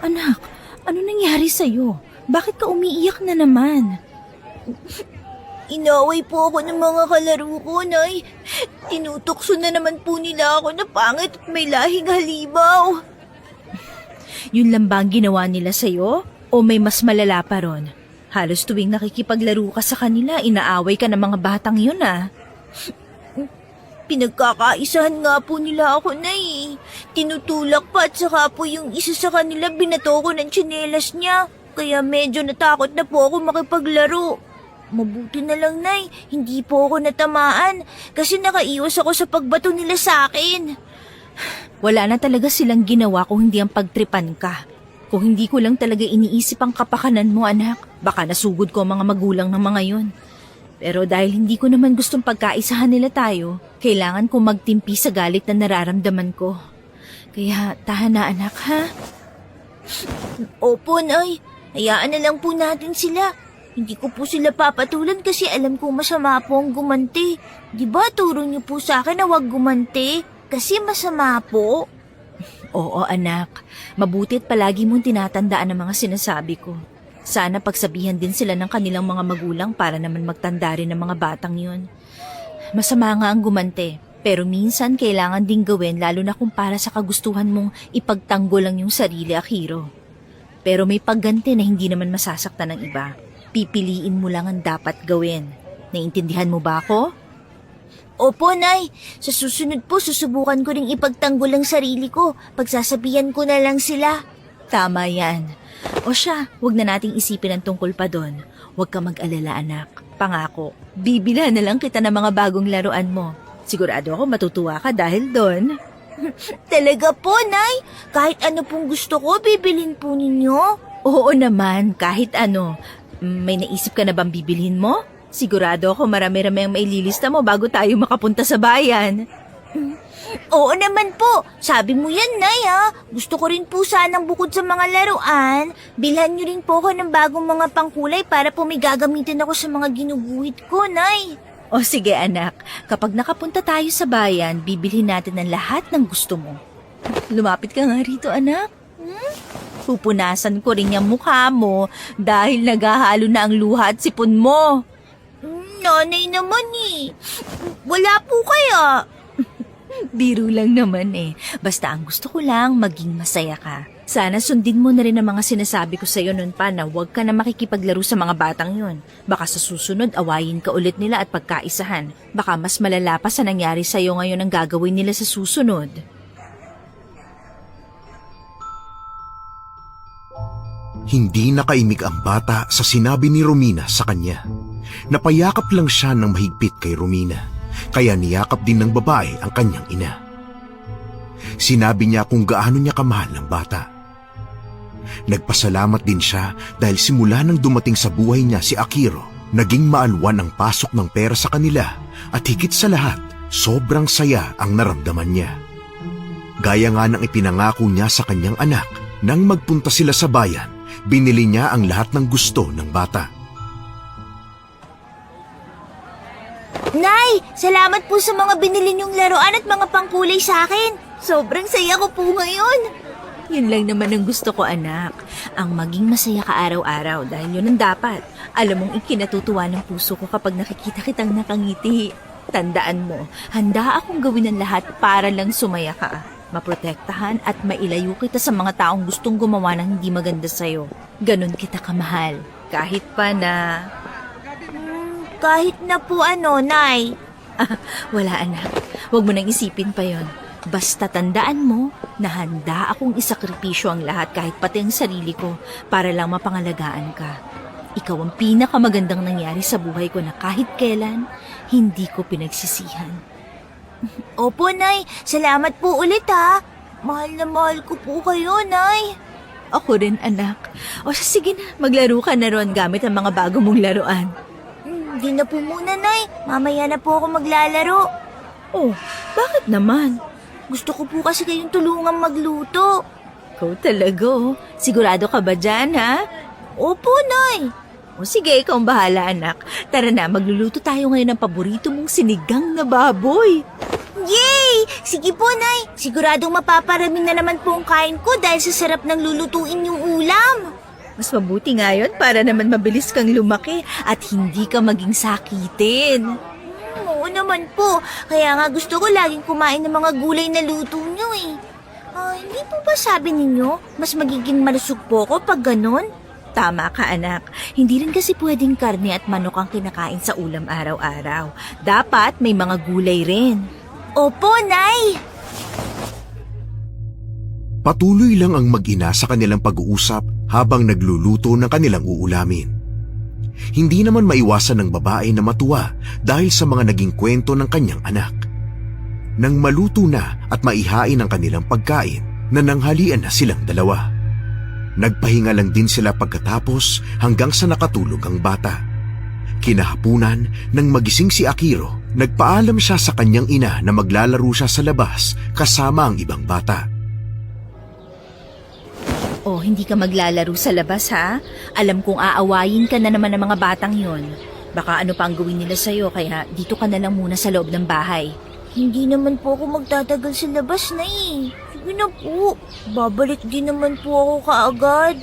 Anak, ano nangyari sa'yo? Bakit ka umiiyak na naman? Inaway po ako ng mga kalaro ko, Nay. Tinutokso na naman po nila ako na pangit at may lahing halimaw. Yun lang ba ang ginawa nila sa'yo? O may mas malala pa ron? Halos tuwing nakikipaglaro ka sa kanila, inaaway ka ng mga batang yun ah. Pinagkakaisahan nga po nila ako, Nay. Tinutulak pa at saka po yung isa sa kanila binato ko ng tsinelas niya. Kaya medyo natakot na po ako makipaglaro. Mabuti na lang, Nay, hindi po ako natamaan kasi nakaiwas ako sa pagbato nila sa akin. Wala na talaga silang ginawa kung hindi ang pagtripan ka. Kung hindi ko lang talaga iniisip ang kapakanan mo, anak, baka nasugod ko ang mga magulang ng mga yun. Pero dahil hindi ko naman gustong pagkaisahan nila tayo, kailangan ko magtimpi sa galit na nararamdaman ko. Kaya tahan na, anak, ha? Opo, Nay. Hayaan na lang po natin sila. Hindi ko po sila papatulan kasi alam ko masama po ang gumanti. Di ba turo niyo po sa akin na huwag gumanti? Kasi masama po. Oo, anak. Mabuti at palagi mong tinatandaan ang mga sinasabi ko. Sana pagsabihan din sila ng kanilang mga magulang para naman magtanda rin ng mga batang yun. Masama nga ang gumante, pero minsan kailangan ding gawin lalo na kung para sa kagustuhan mong ipagtanggol lang yung sarili, Akiro. Pero may pagganti na hindi naman masasaktan ng iba. Pipiliin mo lang ang dapat gawin. Naintindihan mo ba ako? Opo, Nay. Sa susunod po, susubukan ko ring ipagtanggol ang sarili ko. Pagsasabihan ko na lang sila. Tama yan. O siya, huwag na nating isipin ang tungkol pa doon. Huwag ka mag-alala, anak. Pangako, bibilhan na lang kita ng mga bagong laruan mo. Sigurado ako matutuwa ka dahil doon. Talaga po, Nay? Kahit ano pong gusto ko, bibilin po ninyo? Oo naman, kahit ano. May naisip ka na bang bibilhin mo? Sigurado ako marami-rami ang maililista mo bago tayo makapunta sa bayan. Oo naman po. Sabi mo yan, Nay, ha? Gusto ko rin po sanang bukod sa mga laruan, bilhan niyo rin po ako ng bagong mga pangkulay para po may gagamitin ako sa mga ginuguhit ko, Nay. O sige anak, kapag nakapunta tayo sa bayan, bibilhin natin ang lahat ng gusto mo. Lumapit ka nga rito, anak. Pupunasan ko rin yung mukha mo dahil naghahalo na ang luha at sipon mo. Nanay naman eh. Wala po kaya. Biro lang naman eh. Basta ang gusto ko lang, maging masaya ka. Sana sundin mo na rin ang mga sinasabi ko sa'yo noon pa na huwag ka na makikipaglaro sa mga batang yun. Baka sa susunod, awayin ka ulit nila at pagkaisahan. Baka mas malala pa sa nangyari sa'yo ngayon ang gagawin nila sa susunod. Hindi nakaimik ang bata sa sinabi ni Romina sa kanya. Napayakap lang siya ng mahigpit kay Romina, kaya niyakap din ng babae ang kanyang ina. Sinabi niya kung gaano niya kamahal ng bata. Nagpasalamat din siya dahil simula nang dumating sa buhay niya si Akiro, naging maalwan ang pasok ng pera sa kanila at higit sa lahat, sobrang saya ang naramdaman niya. Gaya nga ng ipinangako niya sa kanyang anak, nang magpunta sila sa bayan, binili niya ang lahat ng gusto ng bata. Nay, salamat po sa mga binili niyong laruan at mga pangkulay sa akin. Sobrang saya ko po ngayon. Yun lang naman ang gusto ko, anak. Ang maging masaya ka araw-araw dahil yun ang dapat. Alam mong ikinatutuwa ng puso ko kapag nakikita kitang nakangiti. Tandaan mo, handa akong gawin ang lahat para lang sumaya ka. Maprotektahan at mailayo kita sa mga taong gustong gumawa ng hindi maganda sa'yo. Ganon kita kamahal. Kahit pa na... Kahit na po ano, Nay. Wala anak. Huwag mo nang isipin pa yon. Basta tandaan mo na handa akong isakripisyo ang lahat kahit pati ang sarili ko para lang mapangalagaan ka. Ikaw ang pinakamagandang nangyari sa buhay ko na kahit kailan hindi ko pinagsisihan. Opo, Nay. Salamat po ulit, ha. Mahal na mahal ko po kayo, Nay. Ako rin, anak. O sige na, maglaro ka na ron gamit ang mga bago mong laruan. Hindi na po muna, Nay. Mamaya na po ako maglalaro. Oh, bakit naman? Gusto ko po kasi kayong tulungang magluto. Ikaw talaga, oh. Sigurado ka ba dyan, ha? Opo, Nay. O sige, ikaw ang bahala, anak. Tara na, magluluto tayo ngayon ng paborito mong sinigang na baboy. Yay! sige po, Nay. Siguradong mapaparami na naman po ang kain ko dahil sa sarap ng lulutuin yung ulam. Mas mabuti nga yun para naman mabilis kang lumaki at hindi ka maging sakitin. Oo naman po. Kaya nga gusto ko laging kumain ng mga gulay na luto nyo eh. Hindi po ba sabi ninyo, mas magiging malusog po ako pag ganun? Tama ka, anak. Hindi rin kasi pwedeng karne at manok ang kinakain sa ulam araw-araw. Dapat may mga gulay rin. Opo, Nay. Patuloy lang ang mag-ina sa kanilang pag-uusap habang nagluluto ng kanilang uulamin. Hindi naman maiwasan ng babae na matuwa dahil sa mga naging kwento ng kanyang anak. Nang maluto na at maihain ang kanilang pagkain, nananghalian na silang dalawa. Nagpahinga lang din sila pagkatapos hanggang sa nakatulog ang bata. Kinahapunan, nang magising si Akiro, nagpaalam siya sa kanyang ina na maglalaro siya sa labas kasama ang ibang bata. Oh, hindi ka maglalaro sa labas, ha? Alam kong aawayin ka na naman ng mga batang yon. Baka ano pa ang gawin nila sa'yo, kaya dito ka na lang muna sa loob ng bahay. Hindi naman po ako magtatagal sa labas, Nay. Sige na po. Babalik din naman po ako kaagad.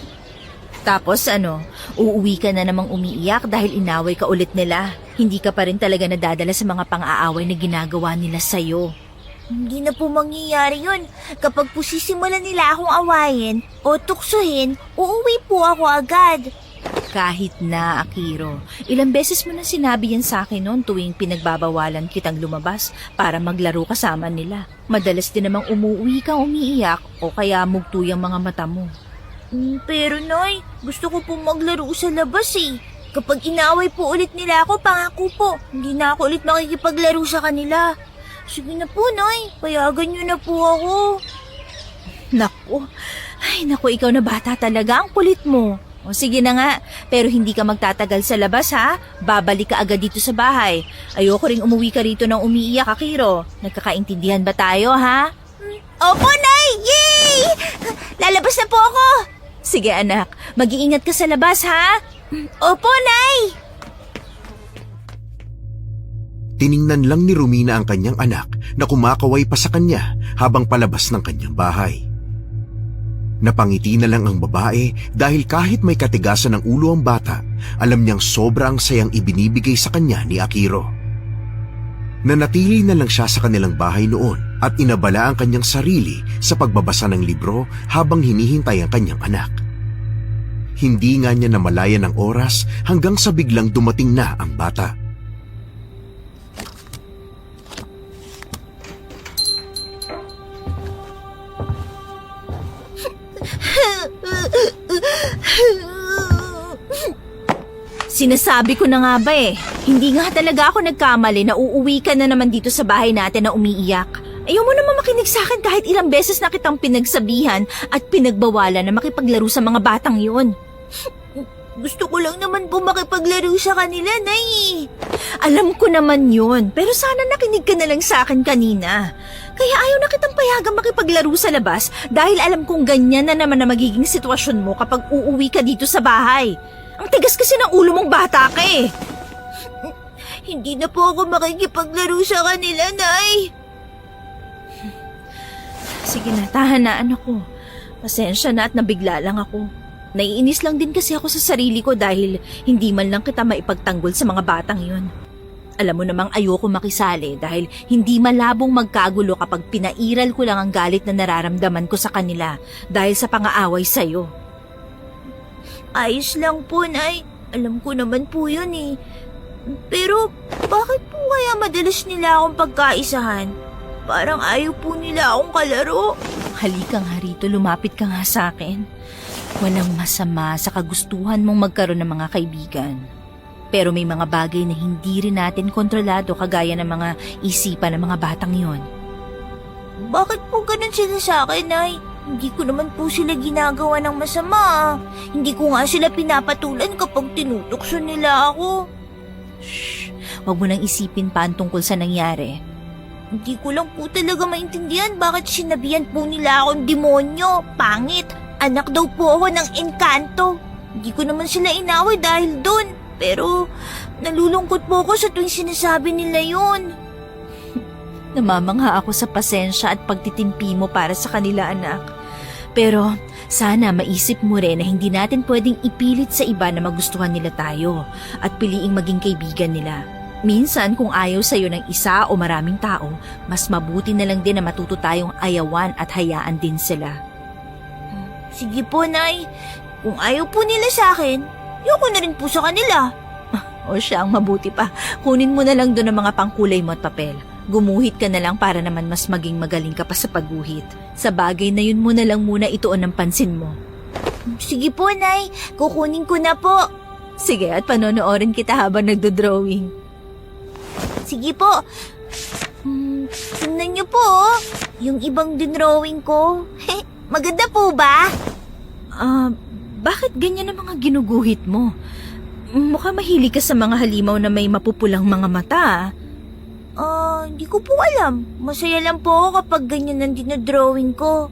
Tapos ano, uuwi ka na namang umiiyak dahil inaway ka ulit nila. Hindi ka pa rin talaga nadadala sa mga pang-aaway na ginagawa nila sa'yo. Hindi na po mangyayari yun. Kapag po sisimulan nila akong awayin o tuksuhin, uuwi po ako agad. Kahit na, Akiro. Ilang beses mo na sinabi yan sa akin noon tuwing pinagbabawalan kitang lumabas para maglaro kasama nila. Madalas din namang umuwi kang umiiyak o kaya mugto yung mga mata mo. Pero Nay, gusto ko po maglaro sa labas eh. Kapag inaway po ulit nila ako, pangako po, hindi na ako ulit makikipaglaro sa kanila. Sige na po, Nay. Payagan niyo na po ako. Naku, ikaw na bata talaga. Ang kulit mo. O sige na nga, pero hindi ka magtatagal sa labas, ha? Babalik ka agad dito sa bahay. Ayoko ring umuwi ka rito ng umiiyak, Akiro. Nagkakaintindihan ba tayo, ha? Opo, Nay! Yay! Lalabas na po ako. Sige, anak. Mag-iingat ka sa labas, ha? Opo, Nay! Tiningnan lang ni Romina ang kanyang anak na kumakaway pa sa kanya habang palabas ng kanyang bahay. Napangiti na lang ang babae dahil kahit may katigasan ng ulo ang bata, alam niyang sobrang sayang ibinibigay sa kanya ni Akiro. Nanatili na lang siya sa kanilang bahay noon at inabala ang kanyang sarili sa pagbabasa ng libro habang hinihintay ang kanyang anak. Hindi nga niya namalayan ng oras hanggang sa biglang dumating na ang bata. Sinasabi ko na nga ba hindi nga talaga ako nagkamali na uuwi ka na naman dito sa bahay natin na umiiyak. Ayaw mo naman makinig sa akin kahit ilang beses na kitang pinagsabihan at pinagbawalan na makipaglaro sa mga batang yun. Gusto ko lang naman po makipaglaro sa kanila, Nay. Alam ko naman yun, pero sana nakinig ka na lang sa akin kanina. Kaya ayaw na kitang payagang makipaglaro sa labas dahil alam kong ganyan na naman na magiging sitwasyon mo kapag uuwi ka dito sa bahay. Ang tigas kasi ng ulo mong bata ka eh. Hindi na po ako makikipaglaro sa kanila, Nay. Sige na, tahanaan ako. Pasensya na at nabigla lang ako. Naiinis lang din kasi ako sa sarili ko dahil hindi man lang kita maipagtanggol sa mga batang yun. Alam mo namang ayoko makisali dahil hindi malabong magkagulo kapag pinairal ko lang ang galit na nararamdaman ko sa kanila dahil sa pang-aaway sa'yo. Ayos lang po, Nay. Alam ko naman po yun eh. Pero bakit po kaya madalas nila akong pagkaisahan? Parang ayaw po nila akong kalaro. Halika nga rito, lumapit ka nga sa akin. Walang masama sa kagustuhan mong magkaroon ng mga kaibigan. Pero may mga bagay na hindi rin natin kontrolado kagaya ng mga isipan ng mga batang yon. Bakit po ganun sila sa akin, Nay? Hindi ko naman po sila ginagawa ng masama. Hindi ko nga sila pinapatulan kapag tinutukso nila ako. Shh! Huwag mo nang isipin pa ang tungkol sa nangyari. Hindi ko lang po talaga maintindihan bakit sinabihan po nila akong demonyo, pangit. Anak daw po ako ng engkanto. Hindi ko naman sila inaway dahil doon. Pero nalulungkot po ako sa tuwing sinasabi nila yun. Namamangha ako sa pasensya at pagtitimpi mo para sa kanila, anak. Pero sana maisip mo rin na hindi natin pwedeng ipilit sa iba na magustuhan nila tayo at piliing maging kaibigan nila. Minsan kung ayaw sa'yo ng isa o maraming tao, mas mabuti na lang din na matuto tayong ayawan at hayaan din sila. Sige po, Nay. Kung ayaw po nila sa akin, ayoko na rin po sa kanila. O siya, ang mabuti pa. Kunin mo na lang doon ang mga pangkulay mo at papel. Gumuhit ka na lang para naman mas maging magaling ka pa sa pagguhit. Sa bagay na yun mo na lang muna ituon ang pansin mo. Sige po, Nay. Kukunin ko na po. Sige, at panonoorin kita habang nagdo-drawing. Sige po. Tingnan niyo po, oh. Yung ibang dinrawing ko. Maganda po ba? Bakit ganyan ang mga ginuguhit mo? Mukhang mahilig ka sa mga halimaw na may mapupulang mga mata. Hindi ko po alam. Masaya lang po ako kapag ganyan ang dinodrawing ko.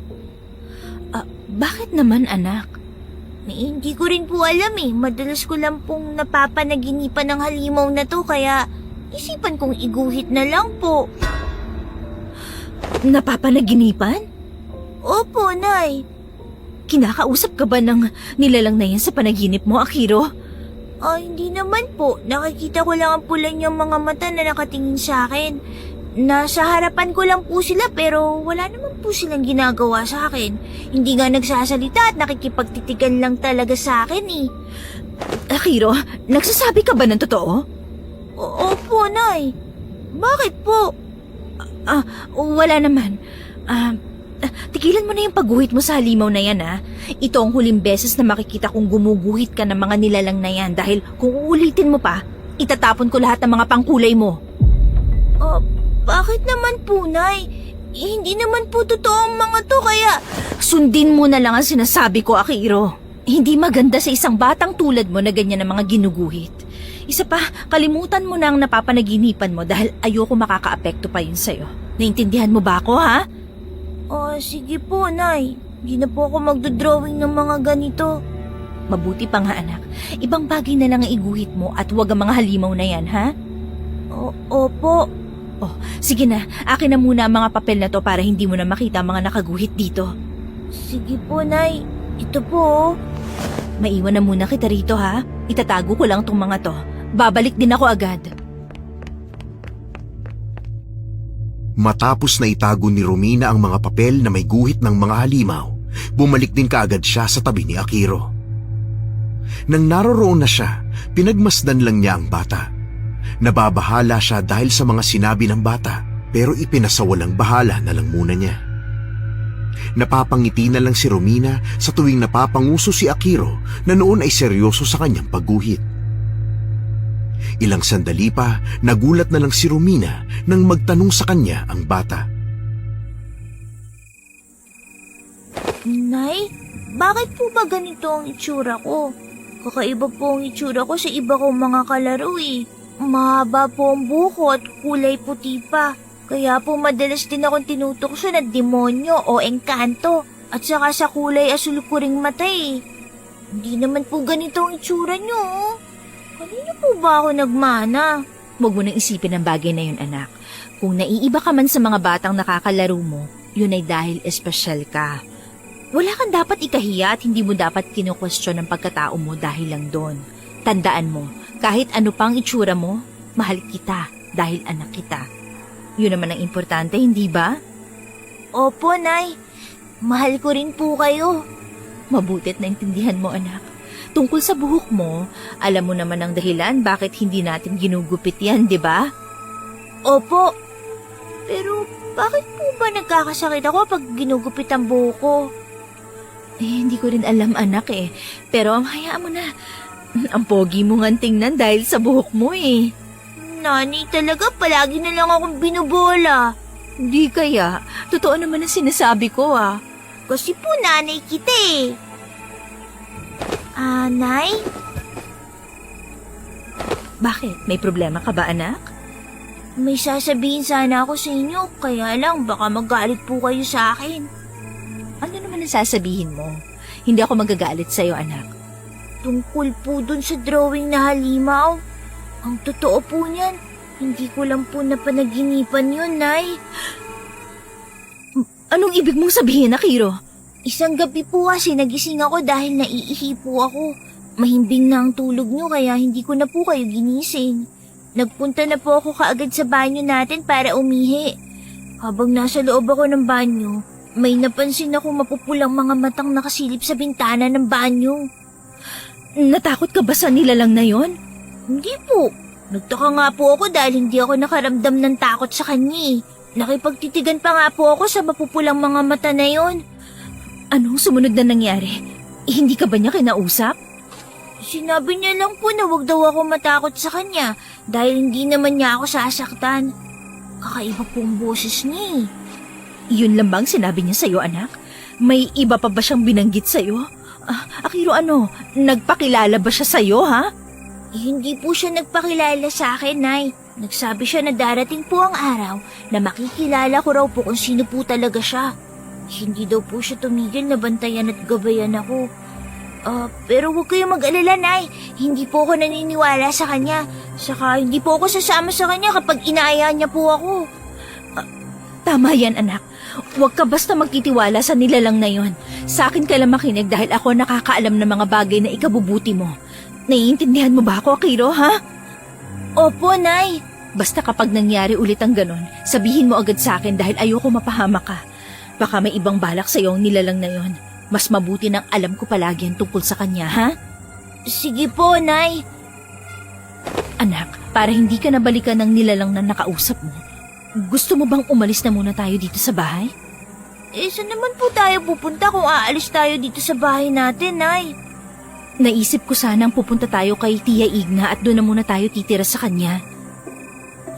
Bakit naman, anak? Hindi ko rin po alam eh. Madalas ko lang pong napapanaginipan ng halimaw na to kaya isipan kong iguhit na lang po. Napapanaginipan? Opo, Nay. Kinakausap ka ba ng nilalang na yan sa panaginip mo, Akiro? Hindi naman po. Nakikita ko lang ang pula niyang mga mata na nakatingin sa akin. Nasa harapan ko lang po sila pero wala naman po silang ginagawa sa akin. Hindi nga nagsasalita at nakikipagtitigan lang talaga sa akin eh. Akiro, nagsasabi ka ba ng totoo? Opo, Nay. Bakit po? Wala naman. Tigilan mo na yung pagguhit mo sa halimaw na yan, ha? Ito ang huling beses na makikita kong gumuguhit ka ng mga nilalang na yan dahil kung uulitin mo pa, itatapon ko lahat ng mga pangkulay mo. Bakit naman po, Nay? Hindi naman po totoo ang mga to kaya... Sundin mo na lang ang sinasabi ko, Akiro. Hindi maganda sa isang batang tulad mo na ganyan ang mga ginuguhit. Isa pa, kalimutan mo na ang napapanaginipan mo dahil ayoko makakaapekto pa yun sa'yo. Naintindihan mo ba ako, ha? Sige po, Nay. Hindi na po ako magdodrawing ng mga ganito. Mabuti pa nga, anak. Ibang bagay na lang ang iguhit mo at huwag ang mga halimaw na yan, ha? Opo. Sige na. Akin na muna ang mga papel na to para hindi mo na makita ang mga nakaguhit dito. Sige po, Nay. Ito po. Maiwan na muna kita rito, ha? Itatago ko lang tong mga to. Babalik din ako agad. Matapos na itago ni Romina ang mga papel na may guhit ng mga halimaw, bumalik din kaagad siya sa tabi ni Akiro. Nang naroroon na siya, pinagmasdan lang niya ang bata. Nababahala siya dahil sa mga sinabi ng bata, pero ipinasawalang bahala na lang muna niya. Napapangiti na lang si Romina sa tuwing napapanguso si Akiro na noon ay seryoso sa kanyang pagguhit. Ilang sandali pa, nagulat na lang si Romina nang magtanong sa kanya ang bata. Nay, bakit po ba ganito ang itsura ko? Kakaiba po ang itsura ko sa iba kong mga kalaro eh. Mahaba po ang buhok at kulay puti pa. Kaya po madalas din akong tinutokso ng demonyo o engkanto at saka sa kulay asul ko ring mata eh. Hindi naman po ganito ang itsura nyo. Kanina po ba ako nagmana? Huwag mo nang isipin ang bagay na yun, anak. Kung naiiba ka man sa mga batang nakakalaro mo, yun ay dahil espesyal ka. Wala kang dapat ikahiya at hindi mo dapat kinukwestiyon ang pagkatao mo dahil lang doon. Tandaan mo, kahit ano pang itsura mo, mahal kita dahil anak kita. Yun naman ang importante, hindi ba? Opo, Nay. Mahal ko rin po kayo. Mabutit na intindihan mo, anak. Tungkol sa buhok mo, alam mo naman ang dahilan bakit hindi natin ginugupit yan, di ba? Opo. Pero bakit po ba nagkakasakit ako pag ginugupit ang buhok ko? Hindi ko rin alam, anak eh. Pero hayaan mo na. Ang pogi mo nga tingnan dahil sa buhok mo eh. Nani, talaga palagi na lang akong binubola. Hindi kaya. Totoo naman ang sinasabi ko ah. Kasi po nanay kita eh. Nay? Bakit? May problema ka ba, anak? May sasabihin sana ako sa inyo, kaya lang baka magalit po kayo sa akin. Ano naman ang sasabihin mo? Hindi ako magagalit sa'yo, anak. Tungkol po dun sa drawing na halimaw. Ang totoo po niyan, Hindi ko lang po napanaginipan yun, Nay. Anong ibig mong sabihin, Akiro? Isang gabi po kasi nagising ako dahil naiihi po ako. Mahimbing na ang tulog niyo kaya hindi ko na po kayo ginising. Nagpunta na po ako kaagad sa banyo natin para umihi. Habang nasa loob ako ng banyo, may napansin ako mapupulang mga matang nakasilip sa bintana ng banyo. Natakot ka ba sa nilalang na yon? Hindi po. Nagtaka nga po ako dahil hindi ako nakaramdam ng takot sa kanya. Nakipagtitigan pa nga po ako sa mapupulang mga mata na yon. Anong sumunod na nangyari? Hindi ka ba niya kinausap? Sinabi niya lang po na wag daw ako matakot sa kanya dahil hindi naman niya ako sasaktan. Kakaiba po ang boses niya. Yun lang bang sinabi niya sa'yo, anak? May iba pa ba siyang binanggit sa'yo? Akiro, nagpakilala ba siya sa'yo, ha? Hindi po siya nagpakilala sa akin, Nay. Nagsabi siya na darating po ang araw na makikilala ko raw po kung sino po talaga siya. Hindi daw po siya tumigil na bantayan at gabayan ako. Pero huwag kayong mag-alala, Nay. Hindi po ako naniniwala sa kanya. Saka hindi po ako sasama sa kanya kapag inaaya niya po ako. Tama yan, anak. Huwag ka basta magtitiwala sa nilalang na yon. Sa akin ka lang makinig dahil ako nakakaalam ng mga bagay na ikabubuti mo. Naiintindihan mo ba ako, Akiro, ha? Opo, Nay. Basta kapag nangyari ulit ang ganon, sabihin mo agad sa akin dahil ayoko mapahamak ka. Baka may ibang balak sa'yo ang nilalang na yon. Mas mabuti nang alam ko palagi ang tungkol sa kanya, ha? Sige po, Nay. Anak, para hindi ka nabalikan ng nilalang na nakausap mo, gusto mo bang umalis na muna tayo dito sa bahay? Saan naman po tayo pupunta kung aalis tayo dito sa bahay natin, Nay? Naisip ko sanang pupunta tayo kay Tia Igna at doon na muna tayo titira sa kanya.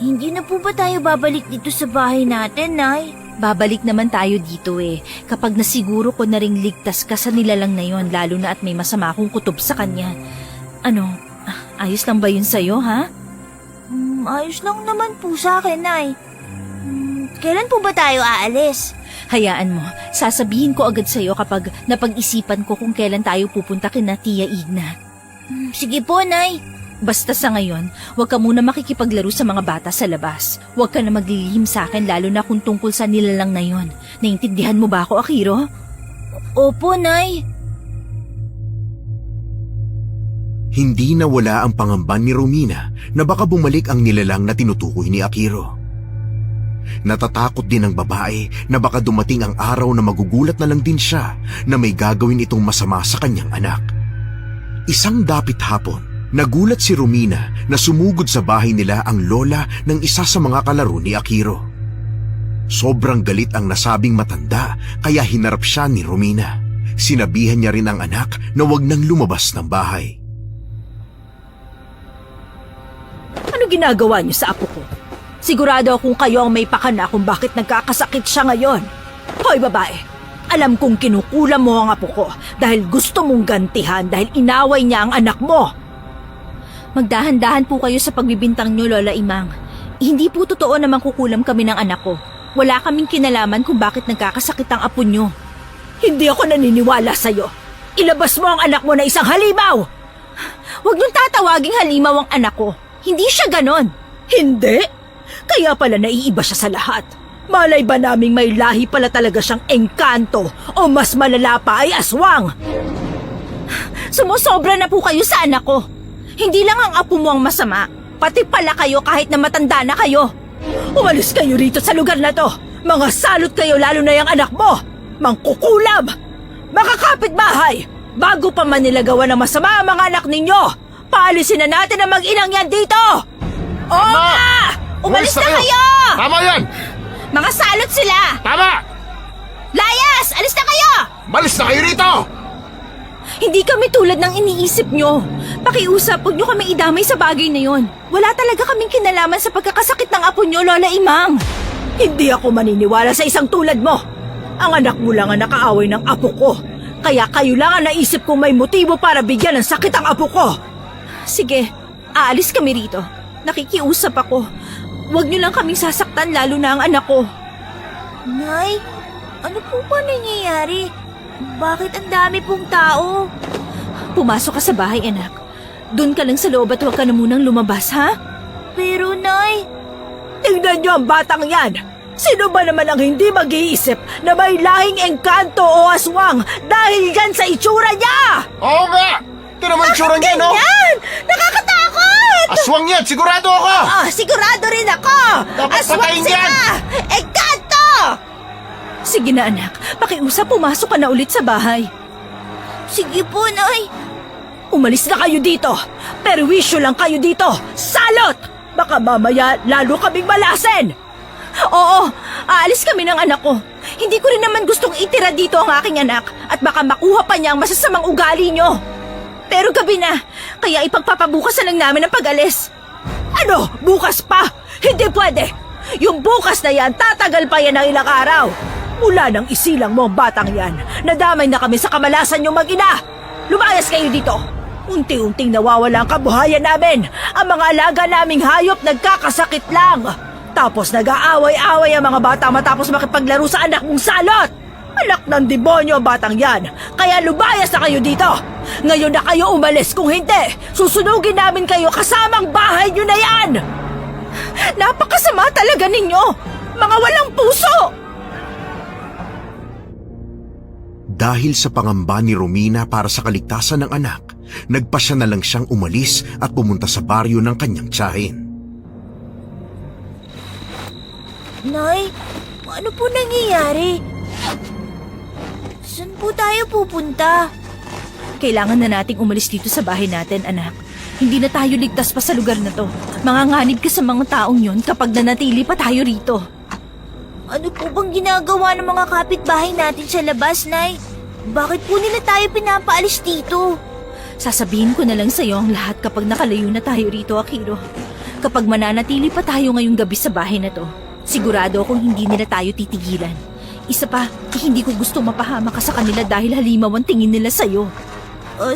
Hindi na po ba tayo babalik dito sa bahay natin, Nay? Babalik naman tayo dito kapag nasiguro ko na ring ligtas ka sa nilalang na yon lalo na at may masama akong kutob sa kanya. Ayos lang ba yun sa'yo, ha? Ayos lang naman po sa akin, Nay. Kailan po ba tayo aalis? Hayaan mo, sasabihin ko agad sa'yo kapag napag-isipan ko kung kailan tayo pupunta kina Tia Igna. Sige po, Nay. Basta sa ngayon, huwag ka muna makikipaglaro sa mga bata sa labas. Huwag ka na maglilihim sa akin lalo na kung tungkol sa nilalang na yon. Naintindihan mo ba ako, Akiro? Opo, Nay. Hindi nawala ang pangamba ni Romina na baka bumalik ang nilalang na tinutukoy ni Akiro. Natatakot din ang babae na baka dumating ang araw na magugulat na lang din siya na may gagawin itong masama sa kanyang anak. Isang dapit hapon, nagulat si Romina na sumugod sa bahay nila ang lola ng isa sa mga kalaro ni Akiro. Sobrang galit ang nasabing matanda kaya hinarap siya ni Romina. Sinabihan niya rin ang anak na huwag nang lumabas ng bahay. Ano ginagawa niyo sa apo ko? Sigurado akong kayo ang may pakana kung bakit nagkakasakit siya ngayon. Hoy babae, alam kong kinukulam mo ang apo ko dahil gusto mong gantihan dahil inaway niya ang anak mo. Magdahan-dahan po kayo sa pagbibintang niyo, Lola Imang. Hindi po totoo na mangkukulam kami ng anak ko. Wala kaming kinalaman kung bakit nagkakasakit ang apo niyo. Hindi ako naniniwala sa'yo. Ilabas mo ang anak mo na isang halimaw! Huwag niyong tatawaging halimaw ang anak ko. Hindi siya ganon. Hindi? Kaya pala naiiba siya sa lahat. Malay ba naming may lahi pala talaga siyang engkanto o mas malala pa ay aswang? Sumusobra na po kayo sa anak ko. Hindi lang ang apo mo ang masama, pati pala kayo kahit na matanda na kayo. Umalis kayo rito sa lugar na to. Mga salot kayo lalo na yung anak mo. Mangkukulab! Makakapit bahay! Bago pa man nila gawa ng masama ang mga anak ninyo, paalisin na natin ang mag-inang yan dito! Oo nga! Umalis na kayo! Tama yan! Mga salot sila! Tama! Layas! Alis na kayo! Malis na kayo rito! Hindi kami tulad ng iniisip nyo. Pakiusap, huwag nyo kami idamay sa bagay na yon. Wala talaga kaming kinalaman sa pagkakasakit ng apo nyo, Lola Imang. Hindi ako maniniwala sa isang tulad mo. Ang anak mo lang ang nakaaway ng apo ko. Kaya kayo lang ang naisip kong may motibo para bigyan ng sakit ang apo ko. Sige, aalis kami rito. Nakikiusap ako. Huwag nyo lang kaming sasaktan lalo na ang anak ko. Nay, ano po ba nangyayari? Bakit ang dami pong tao? Pumasok ka sa bahay, anak. Doon ka lang sa loob at huwag ka na munang lumabas, ha? Pero, Nay, Tingnan niyo ang batang yan! Sino ba naman ang hindi mag-iisip na may lahing engkanto o aswang dahil yan sa itsura niya? Oo nga! Ito naman yung tsura niya, no? yan! Nakakatakot! Aswang yan! Sigurado ako! Sigurado rin ako! Dapat patayin yan! Engkanto! Sige na anak, pakiusap pumasok ka na ulit sa bahay. Sige po, Nay. Umalis na kayo dito! Perwisyo lang kayo dito! Salot! Baka mamaya lalo kaming malasin! Oo, aalis kami ng anak ko. Hindi ko rin naman gustong itira dito ang aking anak at baka makuha pa niya ang masasamang ugali niyo. Pero gabi na, kaya ipagpapabukas na lang namin ang pag-alis. Ano? Bukas pa? Hindi pwede! Yung bukas na yan, tatagal pa yan ng ilang araw! Mula nang isilang mo ang batang yan, nadamay na kami sa kamalasan yung mag-ina! Lumayas kayo dito! Unti-unting nawawala ang kabuhayan namin! Ang mga alaga naming hayop nagkakasakit lang! Tapos nag-aaway-away ang mga bata matapos makipaglaro sa anak mong salot! Anak ng demonyo ang batang yan! Kaya lumayas na kayo dito! Ngayon na kayo umalis, kung hindi, susunugin namin kayo kasamang bahay nyo na yan! Napakasama talaga ninyo! Mga walang puso! Dahil sa pangamba ni Romina para sa kaligtasan ng anak, nagpasya na lang siyang umalis at pumunta sa baryo ng kanyang tiyahin. Nay, ano po nangyayari? Saan po tayo pupunta? Kailangan na nating umalis dito sa bahay natin, anak. Hindi na tayo ligtas pa sa lugar na to. Manganganib ka sa mga taong yon kapag nanatili pa tayo rito. Ano po bang ginagawa ng mga kapitbahay natin sa labas, Nay? Bakit po nila tayo pinapaalis dito? Sasabihin ko na lang sa'yo ang lahat kapag nakalayo na tayo rito, Akiro. Kapag mananatili pa tayo ngayong gabi sa bahay na to, sigurado akong hindi nila tayo titigilan. Isa pa, hindi ko gusto mapahama ka sa kanila dahil halimaw ang tingin nila sa'yo.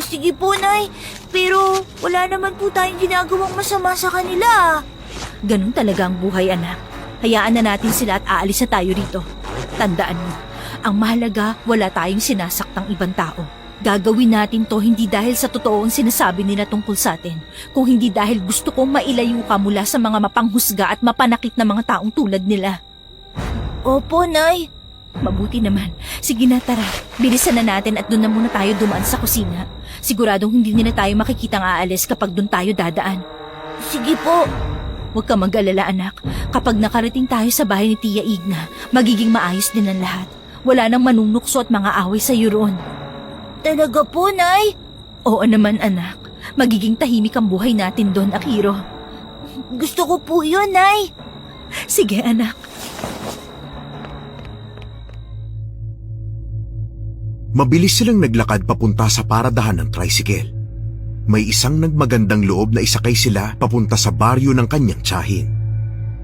Sige po, Nay. Pero wala naman po tayong ginagawang masama sa kanila. Ganun talaga ang buhay, anak. Hayaan na natin sila at aalis na tayo rito. Tandaan mo, ang mahalaga, wala tayong sinasaktang ibang tao. Gagawin natin to hindi dahil sa totoo ang sinasabi nila tungkol sa atin, kung hindi dahil gusto kong mailayo ka mula sa mga mapanghusga at mapanakit na mga taong tulad nila. Opo, Nay. Mabuti naman. Sige na, tara. Bilisan na natin at doon na muna tayo dumaan sa kusina. Siguradong hindi nila tayo makikitang aalis kapag doon tayo dadaan. Sige po. Huwag ka mag-alala, anak. Kapag nakarating tayo sa bahay ni Tia Igna, magiging maayos din ang lahat. Wala nang manunukso at mga away sa iyo roon. Talaga po, Nay? Oo naman, anak. Magiging tahimik ang buhay natin doon, Akiro. Gusto ko po yun, Nay. Sige, anak. Mabilis silang naglakad papunta sa paradahan ng tricycle. May isang nagmagandang loob na isakay sila papunta sa baryo ng kanyang tiyahin.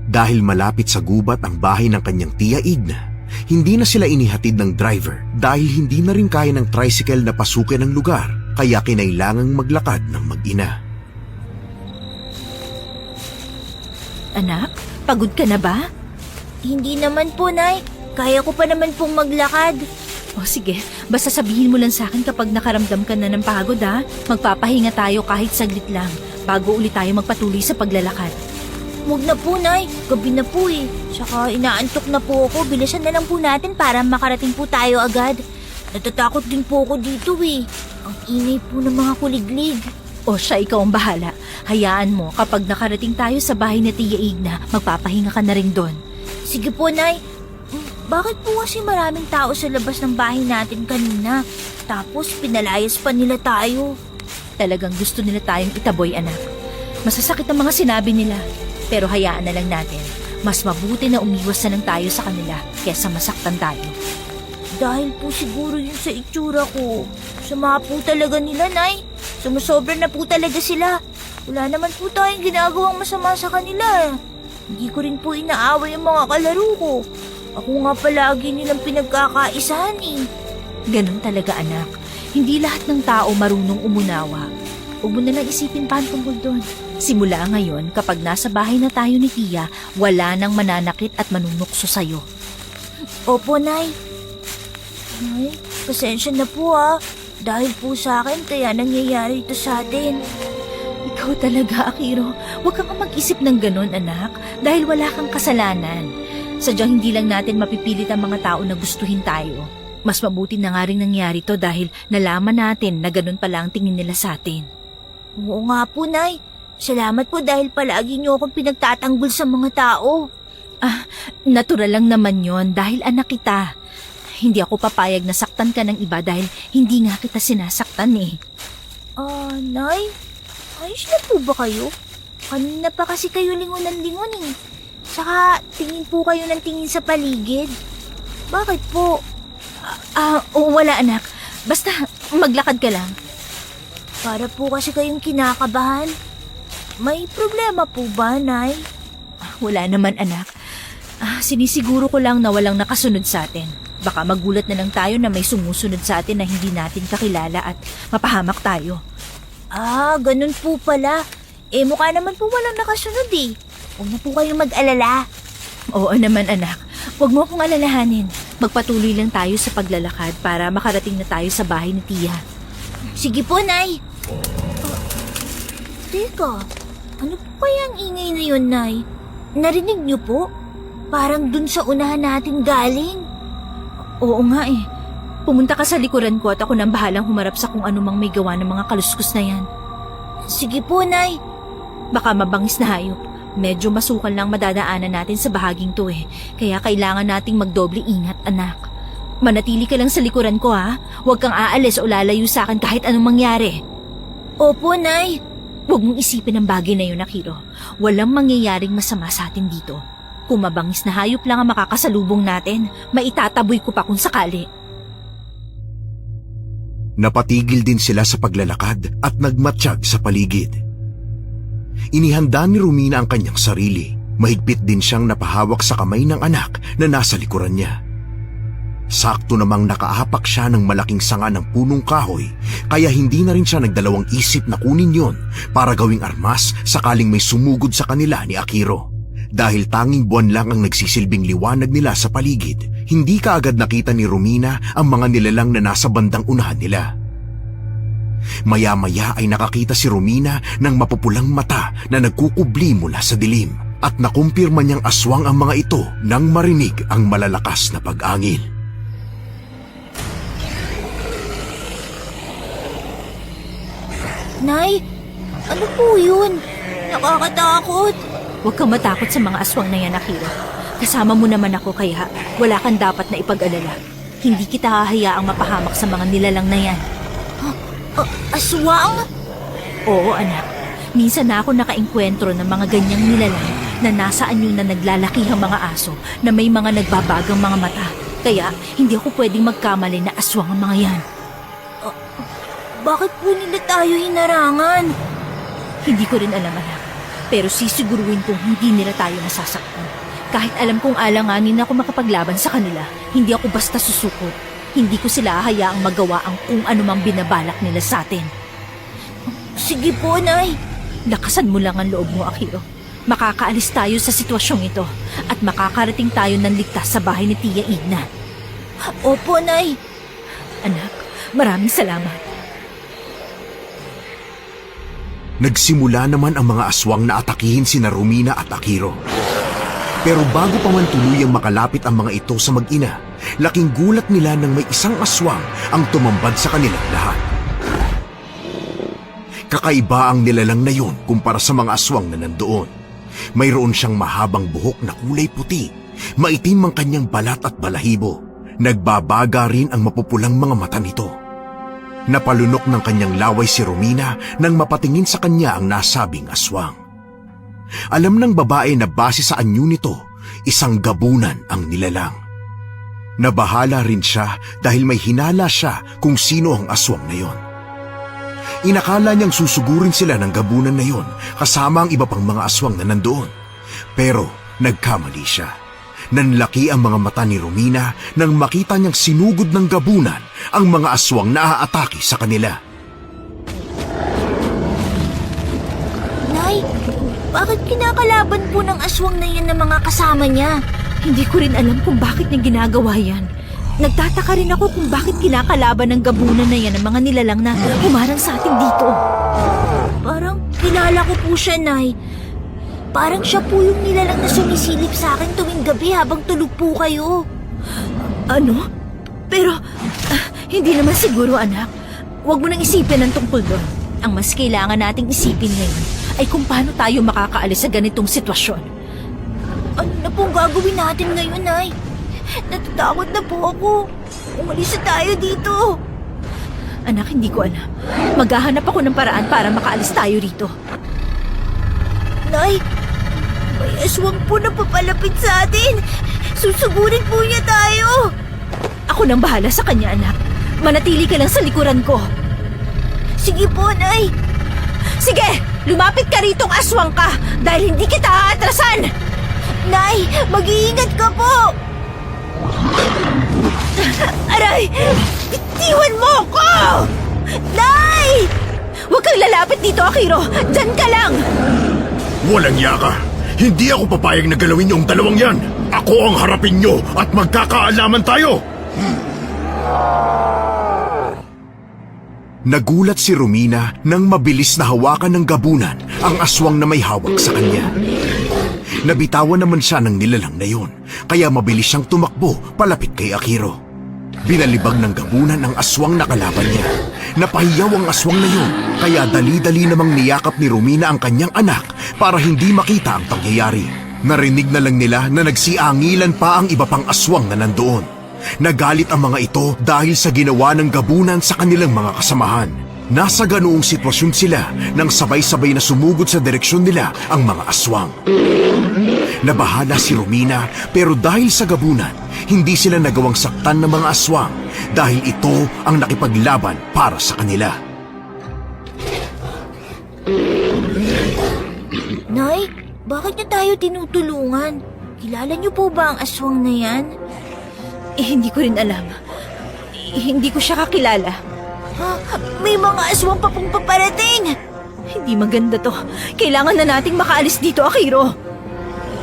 Dahil malapit sa gubat ang bahay ng kanyang Tia Igna, hindi na sila inihatid ng driver dahil hindi na rin kaya ng tricycle na pasukin ang lugar, kaya kinailangang maglakad ng mag-ina. Anak, pagod ka na ba? Hindi naman po, Nay. Kaya ko pa naman pong maglakad. O sige, basta sabihin mo lang sa akin kapag nakaramdam ka na ng pagod ha. Magpapahinga tayo kahit saglit lang bago ulit tayo magpatuloy sa paglalakad. Huwag na po, Nay. Gabi na po eh. Tsaka inaantok na po ako. Bilisan na lang po natin para makarating po tayo agad. Natatakot din po ako dito eh. Ang ingay po ng mga kuliglig. O siya, ikaw ang bahala. Hayaan mo, kapag nakarating tayo sa bahay ni Tia Igna, magpapahinga ka na rin doon. Sige po, Nay. Bakit po kasi maraming tao sa labas ng bahay natin kanina? Tapos pinalayas pa nila tayo. Talagang gusto nila tayong itaboy, anak. Masasakit ang mga sinabi nila. Pero hayaan na lang natin. Mas mabuti na umiwas na lang tayo sa kanila kesa masaktan tayo. Dahil po siguro yun sa itsura ko. Sama po talaga nila, Nay. Sumusobra na po talaga sila. Wala naman po tayong ginagawang masama sa kanila. Hindi ko rin po inaaway ang mga kalaro ko. Ako nga palagi nilang pinagkakaisahan eh. Ganun talaga, anak. Hindi lahat ng tao marunong umunawa. Huwag mo nalang isipin pa ang tungkol doon. Simula ngayon, kapag nasa bahay na tayo ni Tia, wala nang mananakit at manunukso sa'yo. Opo, Nay. Nay, pasensya na po ah. Dahil po sa akin, kaya nangyayari ito sa atin. Ikaw talaga, Akiro. Huwag kang mag-isip ng ganun, anak. Dahil wala kang kasalanan. Sadyang hindi lang natin mapipilit ang mga tao na gustuhin tayo. Mas mabuti na nga rin nangyari to dahil nalaman natin na ganun pala ang tingin nila sa atin. Oo nga po, Nay. Salamat po dahil palagi niyo akong pinagtatanggol sa mga tao. Natural lang naman yon dahil anak kita. Hindi ako papayag na saktan ka ng iba dahil hindi nga kita sinasaktan eh. Nay? Ayos na po ba kayo? Kanina pa kasi kayo lingon eh. Saka tingin po kayo ng tingin sa paligid. Bakit po? Wala anak. Basta maglakad ka lang. Para po kasi kayong kinakabahan. May problema po ba, Nay? Wala naman anak. Sinisiguro ko lang na walang nakasunod sa atin. Baka magulat na lang tayo na may sumusunod sa atin na hindi natin kakilala at mapahamak tayo. Ganun po pala. Mukha naman po walang nakasunod eh. Huwag na po kayong mag-alala. Oo naman anak. Huwag mo akong alalahanin. Magpatuloy lang tayo sa paglalakad para makarating na tayo sa bahay ni Tia. Sige po, Nay. Teka, ano po kaya ang ingay na yun, Nay? Narinig niyo po? Parang dun sa unahan natin galing. Oo nga eh. Pumunta ka sa likuran ko at ako nang bahalang humarap sa kung anumang may gawa ng mga kaluskos na yan. Sige po, Nay. Baka mabangis na hayop. Medyo masukal lang madadaanan natin sa bahaging to eh. Kaya kailangan nating magdoble ingat, anak. Manatili ka lang sa likuran ko ha. Huwag kang aalis o lalayo sa akin kahit anong mangyari. Opo, Nay. Huwag mong isipin ang bagay na yun, Akiro. Walang mangyayaring masama sa atin dito. Kung mabangis na hayop lang ang makakasalubong natin, maitataboy ko pa kung sakali. Napatigil din sila sa paglalakad at nagmatsyag sa paligid. Inihanda ni Romina ang kanyang sarili. Mahigpit din siyang napahawak sa kamay ng anak na nasa likuran niya. Sakto namang nakaapak siya ng malaking sanga ng punong kahoy, kaya hindi na rin siya nagdalawang isip na kunin yon para gawing armas sakaling may sumugod sa kanila ni Akiro. Dahil tanging buwan lang ang nagsisilbing liwanag nila sa paligid, hindi kaagad nakita ni Romina ang mga nilalang na nasa bandang unahan nila. Maya-maya ay nakakita si Romina ng mapupulang mata na nagkukubli mula sa dilim at nakumpirma niyang aswang ang mga ito nang marinig ang malalakas na pag-angin. Nay, ano po yun? Nakakatakot. Huwag kang matakot sa mga aswang na yan, Akiro. Kasama mo naman ako kaya wala kang dapat na ipag-alala. Hindi kita hahayaang mapahamak sa mga nilalang na yan. Aswang? Oo, anak. Minsan na ako nakaengkwentro ng mga ganyang nilalang na nasa anyo na naglalakihang mga aso na may mga nagbabagang mga mata. Kaya hindi ako pwedeng magkamali na aswang ang mga yan. Bakit po nila tayo hinarangan? Hindi ko rin alam, anak. Pero sisiguruhin kong hindi nila tayo masasaktan. Kahit alam kong alanganin ako makapaglaban sa kanila, hindi ako basta susukot. Hindi ko sila hayaang magawa ang kung anumang binabalak nila sa atin. Sige po, Nay. Lakasan mo lang ang loob mo, Akiro. Makakaalis tayo sa sitwasyong ito at makakarating tayo ng ligtas sa bahay ni Tia Edna. Opo, Nay. Anak, maraming salamat. Nagsimula naman ang mga aswang na atakihin sina Romina at Akiro. Pero bago pa man tuluyang makalapit ang mga ito sa mag-ina, laking gulat nila nang may isang aswang ang tumambad sa kanilang lahat. Kakaiba ang nilalang na yun kumpara sa mga aswang na nandoon. Mayroon siyang mahabang buhok na kulay puti, maitim ang kanyang balat at balahibo. Nagbabaga rin ang mapupulang mga mata nito. Napalunok ng kanyang laway si Romina nang mapatingin sa kanya ang nasabing aswang. Alam ng babae na base sa anyo nito, isang gabunan ang nilalang. Nabahala rin siya dahil may hinala siya kung sino ang aswang na yon. Inakala niyang susugurin sila ng gabunan na yon kasama ang iba pang mga aswang na nandoon. Pero nagkamali siya. Nanlaki ang mga mata ni Romina nang makita niyang sinugod ng gabunan ang mga aswang na aatake sa kanila. Nay, bakit kinakalaban po ng aswang na yan ng mga kasama niya? Hindi ko rin alam kung bakit niya ginagawa yan. Nagtataka rin ako kung bakit kinakalaban ng gabunan na yan ng mga nilalang na humarang sa atin dito. Parang Kilala ko po siya, Nay. Parang siya po yung nilalang na sumisilip sa akin tuwing gabi habang tulog po kayo. Ano? Pero, hindi naman siguro, anak. Huwag mo nang isipin ang tungkol doon. Ang mas kailangan nating isipin ngayon ay kung paano tayo makakaalis sa ganitong sitwasyon. Ano na pong gagawin natin ngayon, Nay? Natatakot na po ako. Umalis na tayo dito. Anak, hindi ko alam. Maghahanap ako ng paraan para makaalis tayo rito. Nay, may aswang po na papalapit sa atin. Susugurin po niya tayo. Ako nang bahala sa kanya, anak. Manatili ka lang sa likuran ko. Sige po, Nay. Sige, lumapit ka ritong aswang ka dahil hindi kita aatrasan. Nay, mag-iingat ka po. Aray! Bitiwan mo ko! Nay! Huwag kang lalapit dito, Akiro. Diyan ka lang. Walang yaka. Hindi ako papayag na galawin yung dalawang yan. Ako ang harapin nyo at magkakaalaman tayo. Nagulat si Romina nang mabilis na hawakan ng gabunan ang aswang na may hawak sa kanya. Nabitawan naman siya ng nilalang na yon, kaya mabilis siyang tumakbo palapit kay Akiro. Binalibag ng gabunan ang aswang na kalaban niya. Napahiyaw ang aswang na yon, kaya dali-dali namang niyakap ni Romina ang kanyang anak para hindi makita ang pangyayari. Narinig na lang nila na nagsiangilan pa ang iba pang aswang na nandoon. Nagalit ang mga ito dahil sa ginawa ng gabunan sa kanilang mga kasamahan. Nasa ganoong sitwasyon sila nang sabay-sabay na sumugod sa direksyon nila ang mga aswang. Nabahala si Romina pero dahil sa gabunan, hindi sila nagawang saktan ng mga aswang dahil ito ang nakipaglaban para sa kanila. Nay, bakit niyo tayo tinutulungan? Kilala niyo po ba ang aswang na yan? Hindi ko rin alam. Hindi ko siya kakilala. Ha? May mga aswang pa pong paparating! Hindi maganda to. Kailangan na nating makaalis dito, Akiro.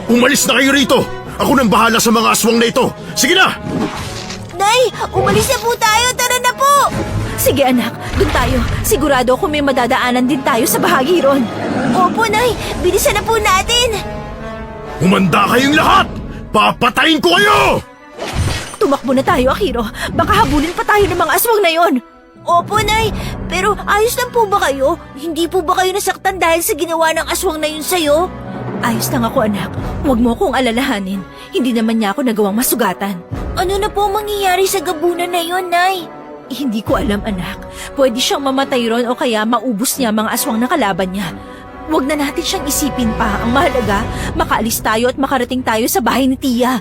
Umalis na kayo rito! Ako nang bahala sa mga aswang na ito! Sige na! Nay, umalis na po tayo! Tara na po! Sige anak, doon tayo. Sigurado ako may madadaanan din tayo sa bahagi ron. Opo, Nay! Bilisan na po natin! Humanda kayong lahat! Papatayin ko kayo! Tumakbo na tayo, Akiro. Baka habulin pa tayo ng mga aswang na yon. Opo, Nay! Pero ayos lang po ba kayo? Hindi po ba kayo nasaktan dahil sa ginawa ng aswang na yun sa'yo? Ayos lang ako, anak. Huwag mo akong alalahanin. Hindi naman niya ako nagawang masugatan. Ano na po mangyayari sa gabunan na yun, Nay? Hindi ko alam, anak. Pwede siyang mamatay ron o kaya maubos niya mga aswang na kalaban niya. Huwag na natin siyang isipin pa. Ang mahalaga, makaalis tayo at makarating tayo sa bahay ni Tia.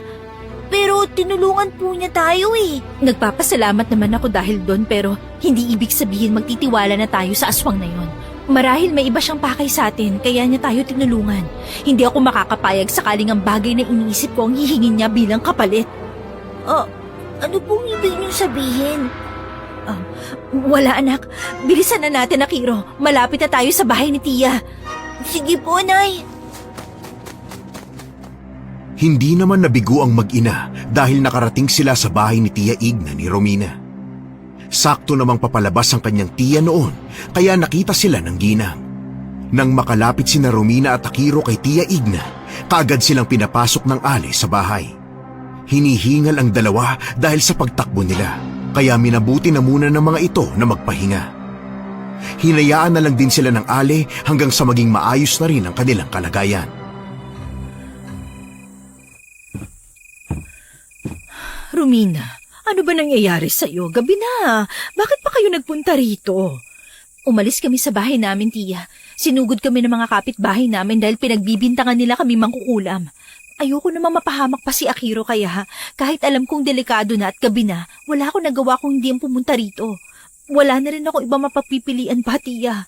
Pero tinulungan po niya tayo eh. Nagpapasalamat naman ako dahil doon pero hindi ibig sabihin magtitiwala na tayo sa aswang na yon. Marahil may iba siyang pakay sa atin kaya niya tayo tinulungan. Hindi ako makakapayag sakaling ang bagay na iniisip ko ang hihingin niya bilang kapalit. Ano pong ibig niyong sabihin? Wala anak. Bilisan na natin, Akiro. Malapit na tayo sa bahay ni Tia. Sige po, Nay. Hindi naman nabigo ang mag-ina dahil nakarating sila sa bahay ni Tia Igna ni Romina. Sakto namang papalabas ang kanyang tiya noon kaya nakita sila ng ginang. Nang makalapit sina Romina at Akiro kay Tia Igna, kaagad silang pinapasok ng ali sa bahay. Hinihingal ang dalawa dahil sa pagtakbo nila kaya minabuti na muna ng mga ito na magpahinga. Hinayaan na lang din sila ng ali hanggang sa maging maayos na rin ang kanilang kalagayan. Romina, ano ba nangyayari sa'yo? Gabi na. Bakit pa kayo nagpunta rito? Umalis kami sa bahay namin, Tia. Sinugod kami ng mga kapitbahay namin dahil pinagbibintangan nila kami mangkukulam. Ayoko namang mapahamak pa si Akiro kaya kahit alam kong delikado na at gabi na, wala akong nagawa kung hindi ang pumunta rito. Wala na rin ako iba mapapipilian pa, Tia.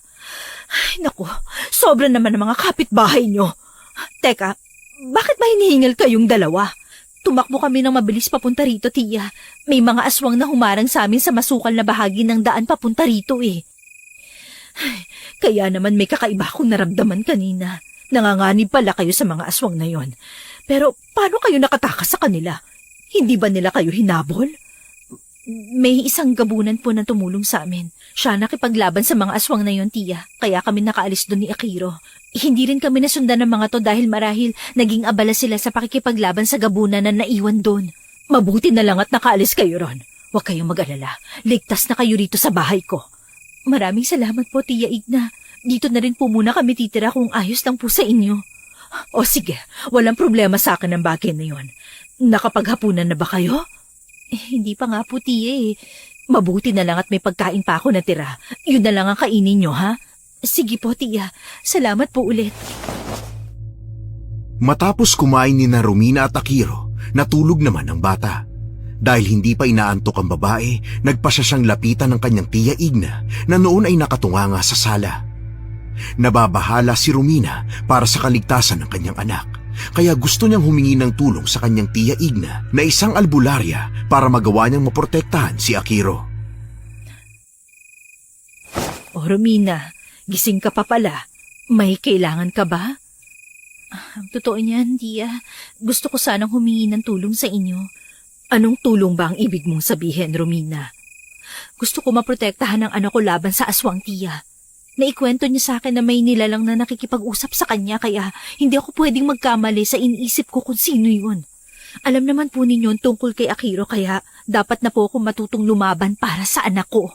Ay, naku, sobra naman ang mga kapitbahay nyo. Teka, bakit ba hinihingal kayong dalawa? Tumakbo kami ng mabilis papunta rito, Tia. May mga aswang na humarang sa amin sa masukal na bahagi ng daan papunta rito eh. Ay, kaya naman may kakaiba akong naramdaman kanina. Nanganganib pala kayo sa mga aswang na yon. Pero paano kayo nakatakas sa kanila? Hindi ba nila kayo hinabol? May isang gabunan po na tumulong sa amin. Siya nakipaglaban sa mga aswang na yon, tiya. Kaya kami nakaalis doon ni Akiro. Hindi rin kami nasundan ng mga to dahil marahil naging abala sila sa pakikipaglaban sa gabunan na naiwan doon. Mabuti na lang at nakaalis kayo ron. Huwag kayong mag-alala. Ligtas na kayo rito sa bahay ko. Maraming salamat po, Tiya Igna. Dito na rin po muna kami titira kung ayos lang po sa inyo. O sige, walang problema sa akin ang bagay na yon. Nakapaghapunan na ba kayo? Hindi pa nga po, Tiya eh. Mabuti na lang at may pagkain pa ako natira. Yun na lang ang kainin nyo, ha? Sige po, Tiya. Salamat po ulit. Matapos kumain ni na Romina at Akiro, natulog naman ang bata. Dahil hindi pa inaantok ang babae, nagpasya siyang lapitan ng kanyang Tiya Igna na noon ay nakatunganga sa sala. Nababahala si Romina para sa kaligtasan ng kanyang anak, kaya gusto niyang humingi ng tulong sa kanyang Tiya Igna na isang albularya para magawa niyang maprotektahan si Akiro. O Romina, gising ka pa pala. May kailangan ka ba? Ang totoo niyan, Tiya. Gusto ko sanang humingi ng tulong sa inyo. Anong tulong ba ang ibig mong sabihin, Romina? Gusto ko maprotektahan ang anak ko laban sa aswang, Tiya. Naikwento niya sa akin na may nilalang na nakikipag-usap sa kanya kaya hindi ako pwedeng magkamali sa iniisip ko kung sino yun. Alam naman po ninyo tungkol kay Akiro kaya dapat na po ako matutong lumaban para sa anak ko.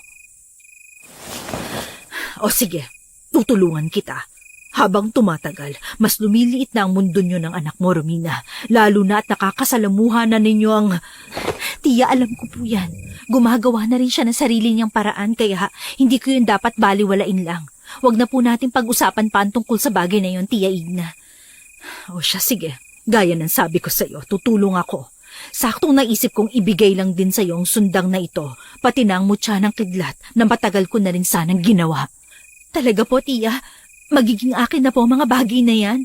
O sige, tutulungan kita. Habang tumatagal, mas lumiliit na ang mundo niyo ng anak mo, Romina. Lalo na at nakakasalamuha na ninyo ang... Tiya, alam ko po yan. Gumagawa na rin siya ng sarili niyang paraan kaya hindi ko yun dapat baliwalain lang. Huwag na po natin pag-usapan pa ang tungkol sa bagay na yun, Tiya Igna. O siya, sige. Gaya ng sabi ko sa iyo, tutulong ako. Saktong naisip kong ibigay lang din sa iyo ang sundang na ito, pati na ang mutya ng kidlat na matagal ko na rin sanang ginawa. Talaga po, Tiya? Magiging akin na po ang mga bagay na yan?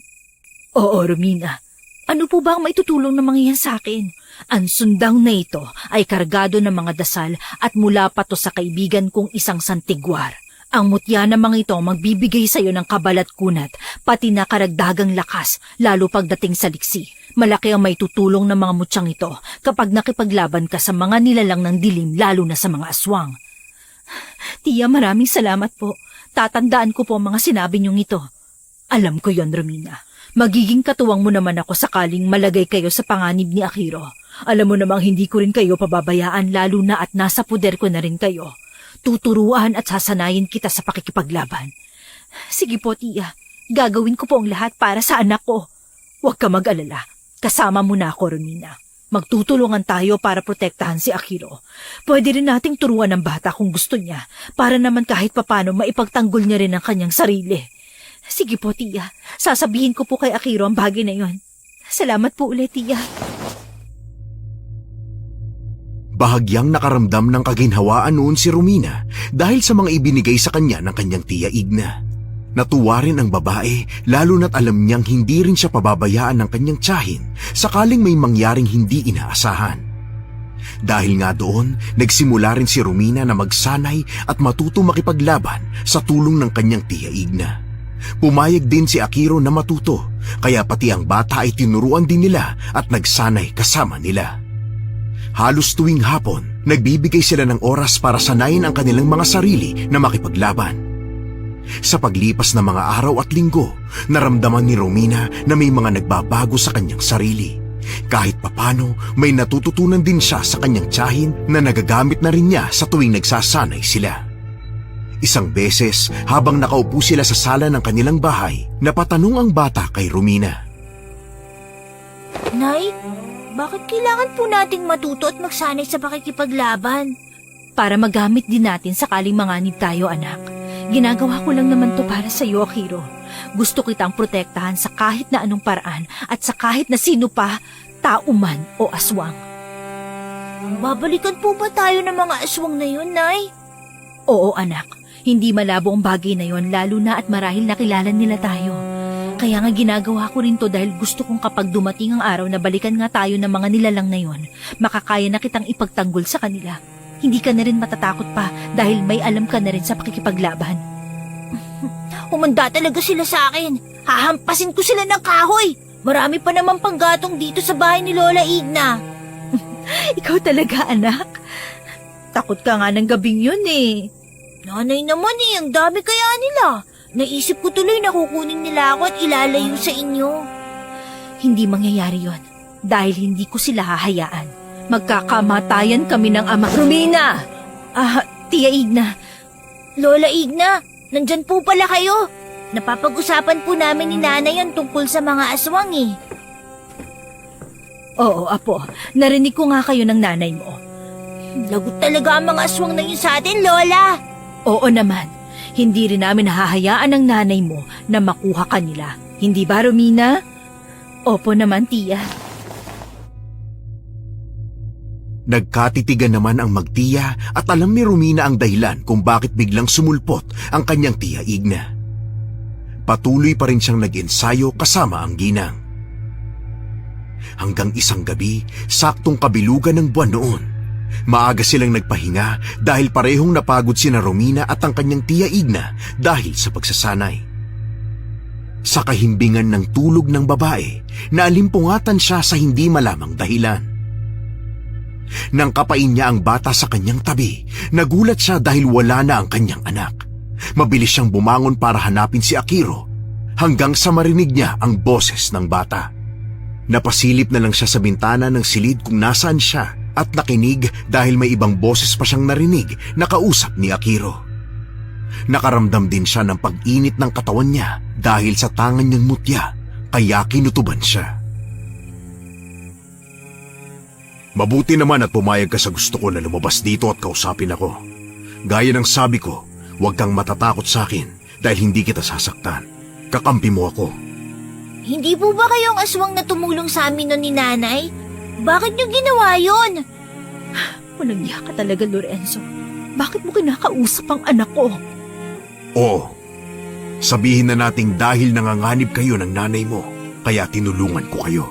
Oo, Romina. Ano po ba ang maitutulong ng mga yan sa akin? Ang sundang na ito ay kargado ng mga dasal at mula pa to sa kaibigan kong isang santigwar. Ang mutya ng mga ito magbibigay sa iyo ng kabalat kunat, pati na karagdagang lakas, lalo pagdating sa liksi. Malaki ang maitutulong ng mga mutyang ito kapag nakipaglaban ka sa mga nilalang ng dilim, lalo na sa mga aswang. Tiya, maraming salamat po. Tatandaan ko po ang mga sinabi niyong ito. Alam ko yon, Romina. Magiging katuwang mo naman ako sakaling malagay kayo sa panganib ni Akiro. Alam mo namang hindi ko rin kayo pababayaan lalo na at nasa puder ko na rin kayo. Tuturuan at sasanayin kita sa pakikipaglaban. Sige po, Tiya. Gagawin ko po ang lahat para sa anak ko. Huwag ka mag-alala. Kasama mo na ako, Romina. Magtutulungan tayo para protektahan si Akiro. Pwede rin nating turuan ng bata kung gusto niya para naman kahit papano maipagtanggol niya rin ang kanyang sarili. Sige po, Tiya. Sasabihin ko po kay Akiro ang bagay na yon. Salamat po ulit, Tiya. Bahagyang nakaramdam ng kaginhawaan noon si Romina dahil sa mga ibinigay sa kanya ng kanyang Tiya Igna. Natuwa rin ang babae lalo na't alam niyang hindi rin siya pababayaan ng kanyang tiyahin sakaling may mangyaring hindi inaasahan. Dahil nga doon, nagsimula rin si Romina na magsanay at matuto makipaglaban sa tulong ng kanyang Tiya Igna. Pumayag din si Akiro na matuto, kaya pati ang bata ay tinuruan din nila at nagsanay kasama nila. Halos tuwing hapon, nagbibigay sila ng oras para sanayin ang kanilang mga sarili na makipaglaban. Sa paglipas ng mga araw at linggo, naramdaman ni Romina na may mga nagbabago sa kanyang sarili. Kahit papano, may natututunan din siya sa kanyang tiyahin na nagagamit na rin niya sa tuwing nagsasanay sila. Isang beses, habang nakaupo sila sa sala ng kanilang bahay, napatanong ang bata kay Romina. Nay, bakit kailangan po nating matuto at magsanay sa pakikipaglaban? Para magamit din natin sakaling manganib tayo, anak. Ginagawa ko lang naman to para sa iyo, Akiro. Gusto kitang protektahan sa kahit na anong paraan at sa kahit na sino pa, tao man o aswang. Babalikan po ba tayo ng mga aswang na yun, Nay? Oo, anak. Hindi malabo ang bagay na yon lalo na at marahil nakilala nila tayo. Kaya nga ginagawa ko rin to dahil gusto kong kapag dumating ang araw na balikan nga tayo ng mga nilalang na yon, makakaya na kitang ipagtanggol sa kanila. Hindi ka na rin matatakot pa dahil may alam ka na rin sa pakikipaglaban. Humanda talaga sila sa akin. Hahampasin ko sila ng kahoy. Marami pa naman panggatong dito sa bahay ni Lola Igna. Ikaw talaga, anak. takot ka nga ng gabing yun eh. Nanay naman ang dami kaya nila. Naisip ko tuloy na kukunin nila ako at ilalayo sa inyo. Hindi mangyayari yon dahil hindi ko sila hahayaan. Magkakamatayan kami ng ama. Romina! Tia Igna, Lola Igna, nandyan po pala kayo. Napapag-usapan po namin ni Nanay yan tungkol sa mga aswang eh. Oo, apo. Narinig ko nga kayo ng nanay mo. Lagot talaga ang mga aswang na yun sa atin, Lola. Oo naman. Hindi rin namin hahayaan ng nanay mo na makuha kanila. Hindi ba, Romina? Opo naman, Tia. Nagkatitigan naman ang magtiya at alam ni Romina ang dahilan kung bakit biglang sumulpot ang kanyang tiya Igna. Patuloy pa rin siyang nag-ensayo kasama ang ginang. Hanggang isang gabi, saktong kabilugan ng buwan noon. Maaga silang nagpahinga dahil parehong napagod sina Romina at ang kanyang tiya Igna dahil sa pagsasanay. Sa kahimbingan ng tulog ng babae, naalimpungatan siya sa hindi malamang dahilan. Nang kapain niya ang bata sa kanyang tabi, nagulat siya dahil wala na ang kanyang anak. Mabilis siyang bumangon para hanapin si Akiro hanggang sa marinig niya ang boses ng bata. Napasilip na lang siya sa bintana ng silid kung nasaan siya at nakinig dahil may ibang boses pa siyang narinig na kausap ni Akiro. Nakaramdam din siya ng pag-init ng katawan niya dahil sa tangan niyang mutya, kaya kinutuban siya. Mabuti naman at pumayag ka sa gusto ko na lumabas dito at kausapin ako. Gaya ng sabi ko, huwag kang matatakot sa akin dahil hindi kita sasaktan. Kakampi mo ako. Hindi po ba kayong aswang na tumulong sa amin nun ni Nanay? Bakit niyo ginawa yun? Walang iya ka talaga, Lorenzo. Bakit mo kinakausap ang anak ko? Oo. Sabihin na nating dahil nanganganib kayo ng nanay mo, kaya tinulungan ko kayo.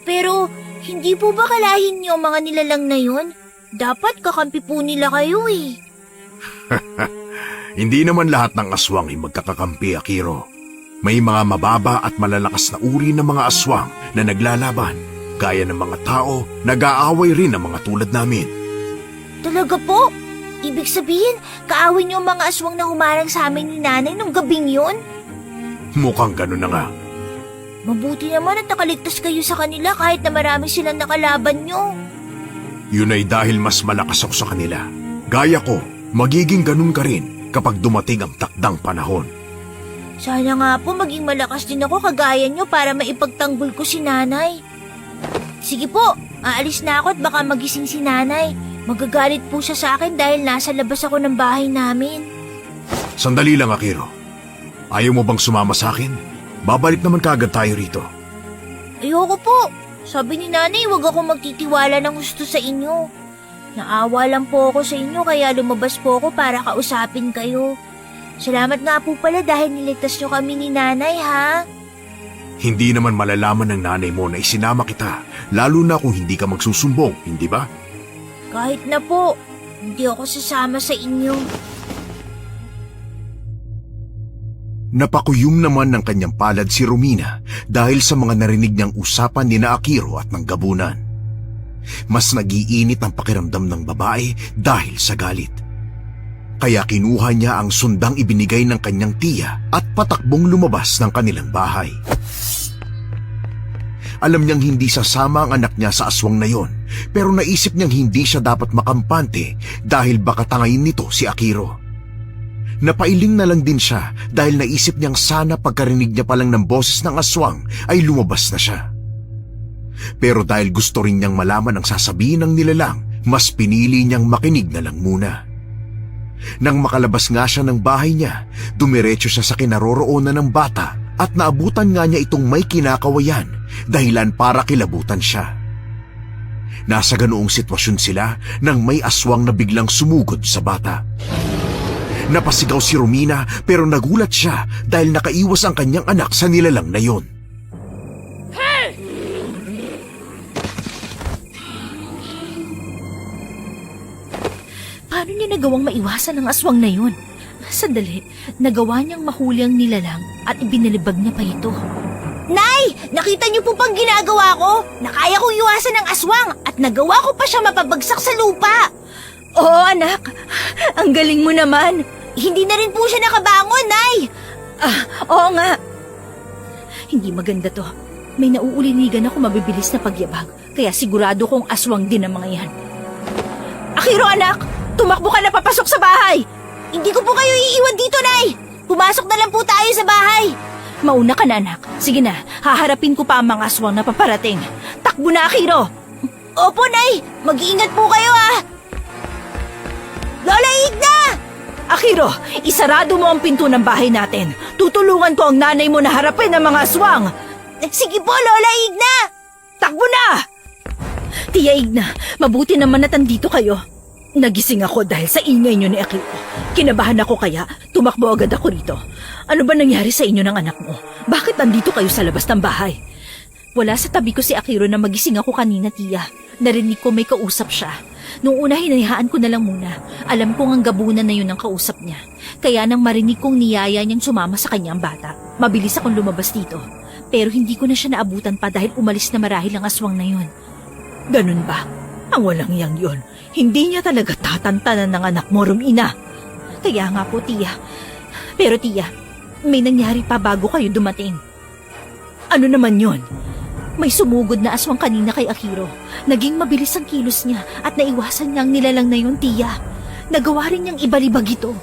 Pero hindi po ba kalahin niyo ang mga nilalang na yun? Dapat kakampi po nila kayo eh. Hindi naman lahat ng aswang ay magkakakampi, Akiro. May mga mababa at malalakas na uri ng mga aswang na naglalaban. Gaya ng mga tao, nag-aaway rin ng mga tulad namin. Talaga po? Ibig sabihin, kaaway niyo ang mga aswang na humarang sa amin ni Nanay nung gabing yun? Mukhang ganun na nga. Mabuti naman at nakaligtas kayo sa kanila kahit na marami silang nakalaban niyo. Yun ay dahil mas malakas ako sa kanila. Gaya ko, magiging ganun ka rin kapag dumating ang takdang panahon. Sana nga po maging malakas din ako kagaya niyo para maipagtanggol ko si Nanay. Sige po, aalis na ako at baka magising si Nanay. Magagalit po siya sa akin dahil nasa labas ako ng bahay namin. Sandali lang, Akiro. Ayaw mo bang sumama sa akin? Babalik naman kaagad tayo rito. Ayoko po. Sabi ni Nanay, huwag ako magtitiwala ng gusto sa inyo. Naawa lang po ako sa inyo kaya lumabas po ako para kausapin kayo. Salamat nga po pala dahil niligtas niyo kami ni Nanay, ha? Hindi naman malalaman ng nanay mo na isinama kita, lalo na kung hindi ka magsusumbong, hindi ba? Kahit na po, hindi ako sasama sa inyo. Napakuyom naman ng kanyang palad si Romina dahil sa mga narinig niyang usapan ni na Akiro at ng gabunan. Mas nagiinit ang pakiramdam ng babae dahil sa galit. Kaya kinuha niya ang sundang ibinigay ng kanyang tiya at patakbong lumabas ng kanilang bahay. Alam niyang hindi sasama ang anak niya sa aswang na yon, pero naisip niyang hindi siya dapat makampante dahil baka tangayin nito si Akiro. Napailing na lang din siya dahil naisip niyang sana pagkarinig niya palang ng boses ng aswang ay lumabas na siya. Pero dahil gusto rin niyang malaman ang sasabihin ng nilalang, mas pinili niyang makinig na lang muna. Nang makalabas nga siya ng bahay niya, dumiretso siya sa kinaroroonan ng bata at naabutan nga niya itong may kinakawayan, dahilan para kilabutan siya. Nasa ganoong sitwasyon sila nang may aswang na biglang sumugod sa bata. Napasigaw si Romina pero nagulat siya dahil nakaiwas ang kanyang anak sa nilalang na yon. Paano niya nagawang maiwasan ang aswang na yun? Sandali, nagawa niyang mahuli ang nilalang at ibinalibag niya pa ito. Nay! Nakita niyo po pang ginagawa ko? Nakaya kong iwasan ng aswang at nagawa ko pa siya mapabagsak sa lupa. Oo, anak. Ang galing mo naman. Hindi na rin po siya nakabangon, Nay! Oo nga. Hindi maganda to. May nauulinigan ako mabibilis na pagyabag. Kaya sigurado kong aswang din ang mga yan. Akiro, anak! Tumakbo ka na papasok sa bahay! Hindi ko po kayo iiwan dito, Nay! Pumasok na lang po tayo sa bahay! Mauna ka na, anak. Sige na, haharapin ko pa ang mga aswang na paparating. Takbo na, Akiro! Opo, Nay! Mag-iingat po kayo, Lola Igna! Akiro, isarado mo ang pinto ng bahay natin. Tutulungan ko ang nanay mo na harapin ang mga aswang. Sige po, Lola Igna! Takbo na! Tia Igna, mabuti naman na tandito kayo. Nagising ako dahil sa ingay niyo ni Akiro. Kinabahan ako kaya tumakbo agad ako rito. Ano ba nangyari sa inyo ng anak mo? Bakit nandito kayo sa labas ng bahay? Wala sa tabi ko si Akiro na magising ako kanina, Tia. Narinig ko may kausap siya. Nung una hinayaan ko na lang muna. Alam kong ang gabunan na yun ang kausap niya. Kaya nang marinig kong niyaya niyang sumama sa kanyang bata, mabilis akong lumabas dito. Pero hindi ko na siya naabutan pa dahil umalis na marahil ang aswang na yun. Ganun ba? Ang walang iyang yun. Hindi niya talaga tatantanan ng anak mo, Romina. Kaya nga po, Tia. Pero Tia, may nangyari pa bago kayo dumating. Ano naman yun? May sumugod na aswang kanina kay Akiro. Naging mabilis ang kilos niya at naiwasan niya ang nilalang na yun, Tia. Nagawa rin niyang ibalibag ito.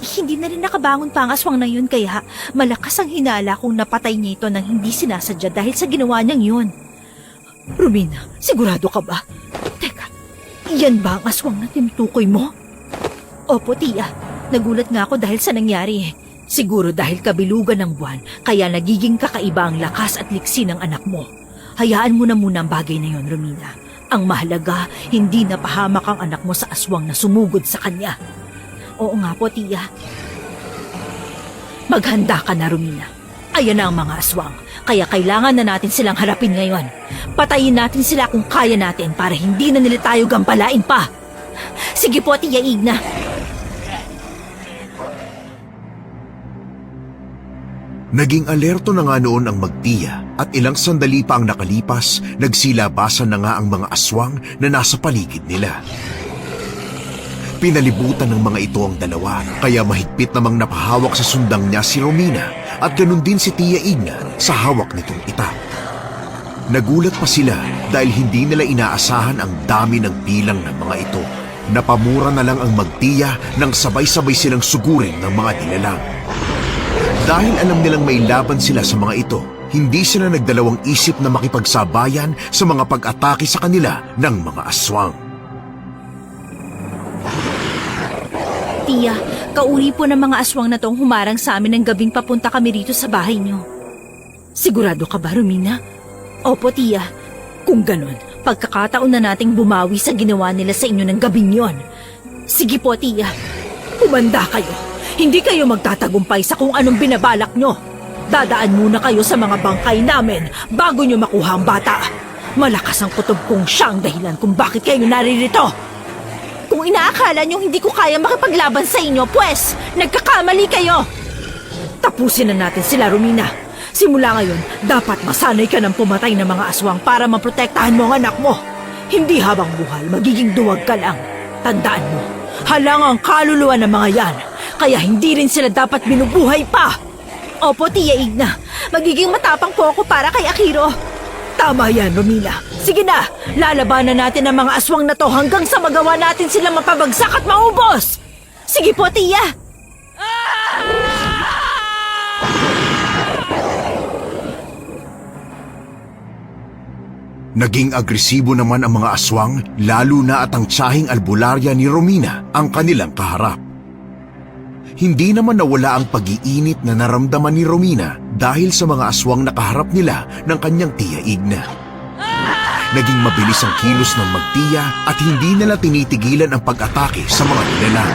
Hindi na rin nakabangon pa ang aswang na yun kaya malakas ang hinala kung napatay niya ito nang hindi sinasadya dahil sa ginawa niyang yun. Romina, sigurado ka ba? Teka, yan ba ang aswang na tinutukoy mo? Opo, Tia. Nagulat nga ako dahil sa nangyari eh. Siguro dahil kabilugan ng buwan kaya nagiging kakaiba ang lakas at liksi ng anak mo. Hayaan mo na muna ang bagay na yon, Romina. Ang mahalaga, hindi napahamak ang anak mo sa aswang na sumugod sa kanya. Oo nga po, Tia. Maghanda ka na, Romina. Ayan na ang mga aswang, kaya kailangan na natin silang harapin ngayon. Patayin natin sila kung kaya natin para hindi na nila tayo gampalain pa. Sige po, Tia Igna. Naging alerto na nga noon ang magtiya at ilang sandali pa ang nakalipas, nagsilabasan na nga ang mga aswang na nasa paligid nila. Pinalibutan ng mga ito ang dalawa, kaya mahigpit namang napahawak sa sundang niya si Romina at ganun din si Tia Igna sa hawak nitong itak. Nagulat pa sila dahil hindi nila inaasahan ang dami ng bilang ng mga ito. Napamura na lang ang magtiya nang sabay-sabay silang sugurin ng mga nilalang. Dahil alam nilang may laban sila sa mga ito, hindi sila nagdalawang isip na makipagsabayan sa mga pag-atake sa kanila ng mga aswang. Tia, kauri po ng mga aswang na tong humarang sa amin ng gabing papunta kami rito sa bahay niyo. Sigurado ka ba, Romina? Opo, Tia. Kung ganun, pagkakataon na nating bumawi sa ginawa nila sa inyo ng gabing yon. Sige po, Tia. Umanda kayo. Hindi kayo magtatagumpay sa kung anong binabalak nyo. Dadaan muna kayo sa mga bangkay namin bago nyo makuha ang bata. Malakas ang kutob kong siyang dahilan kung bakit kayo naririto. Kung inaakala nyo hindi ko kaya makipaglaban sa inyo, pues, nagkakamali kayo. Tapusin na natin sila, Romina. Simula ngayon, dapat masanay ka ng pumatay ng mga aswang para maprotektahan mo ang anak mo. Hindi habang buhay, magiging duwag ka lang. Tandaan mo, halang ang kaluluwa ng mga yan. Kaya hindi rin sila dapat binubuhay pa. Opo, Tia Igna. Magiging matapang po ako para kay Akiro. Tama yan, Romina. Sige na, lalabanan natin ang mga aswang na to hanggang sa magawa natin sila mapabagsak at maubos. Sige po, Tia. Naging agresibo naman ang mga aswang, lalo na at ang tsahing albularya ni Romina ang kanilang kaharap. Hindi naman nawala ang pag-iinit na naramdaman ni Romina dahil sa mga aswang na kaharap nila ng kanyang Tia Igna. Naging mabilis ang kilos ng magtiya at hindi nila tinitigilan ang pag-atake sa mga nilalang.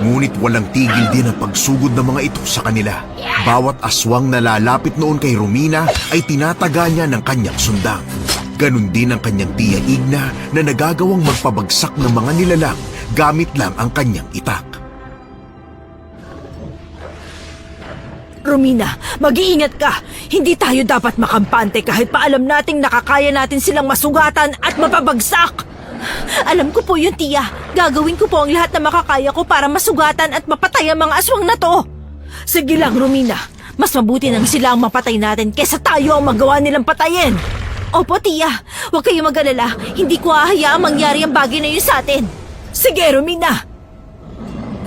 Ngunit walang tigil din ang pagsugod ng mga ito sa kanila. Bawat aswang na lalapit noon kay Romina ay tinataga niya ng kanyang sundang. Ganon din ang kanyang Tia Igna na nagagawang magpabagsak ng mga nilalang gamit lang ang kanyang itak. Romina, mag-iingat ka. Hindi tayo dapat makampante kahit pa alam nating nakakaya natin silang masugatan at mapabagsak. Alam ko po yun, tiya. Gagawin ko po ang lahat na makakaya ko para masugatan at mapatay ang mga aswang na to. Sige lang, Romina. Mas mabuti nang sila ang mapatay natin kesa tayo ang magawa nilang patayin. Opo, tiya. Huwag kayong mag-alala. Hindi ko hahayaang mangyari ang bagay na yun sa atin. Sige, Romina.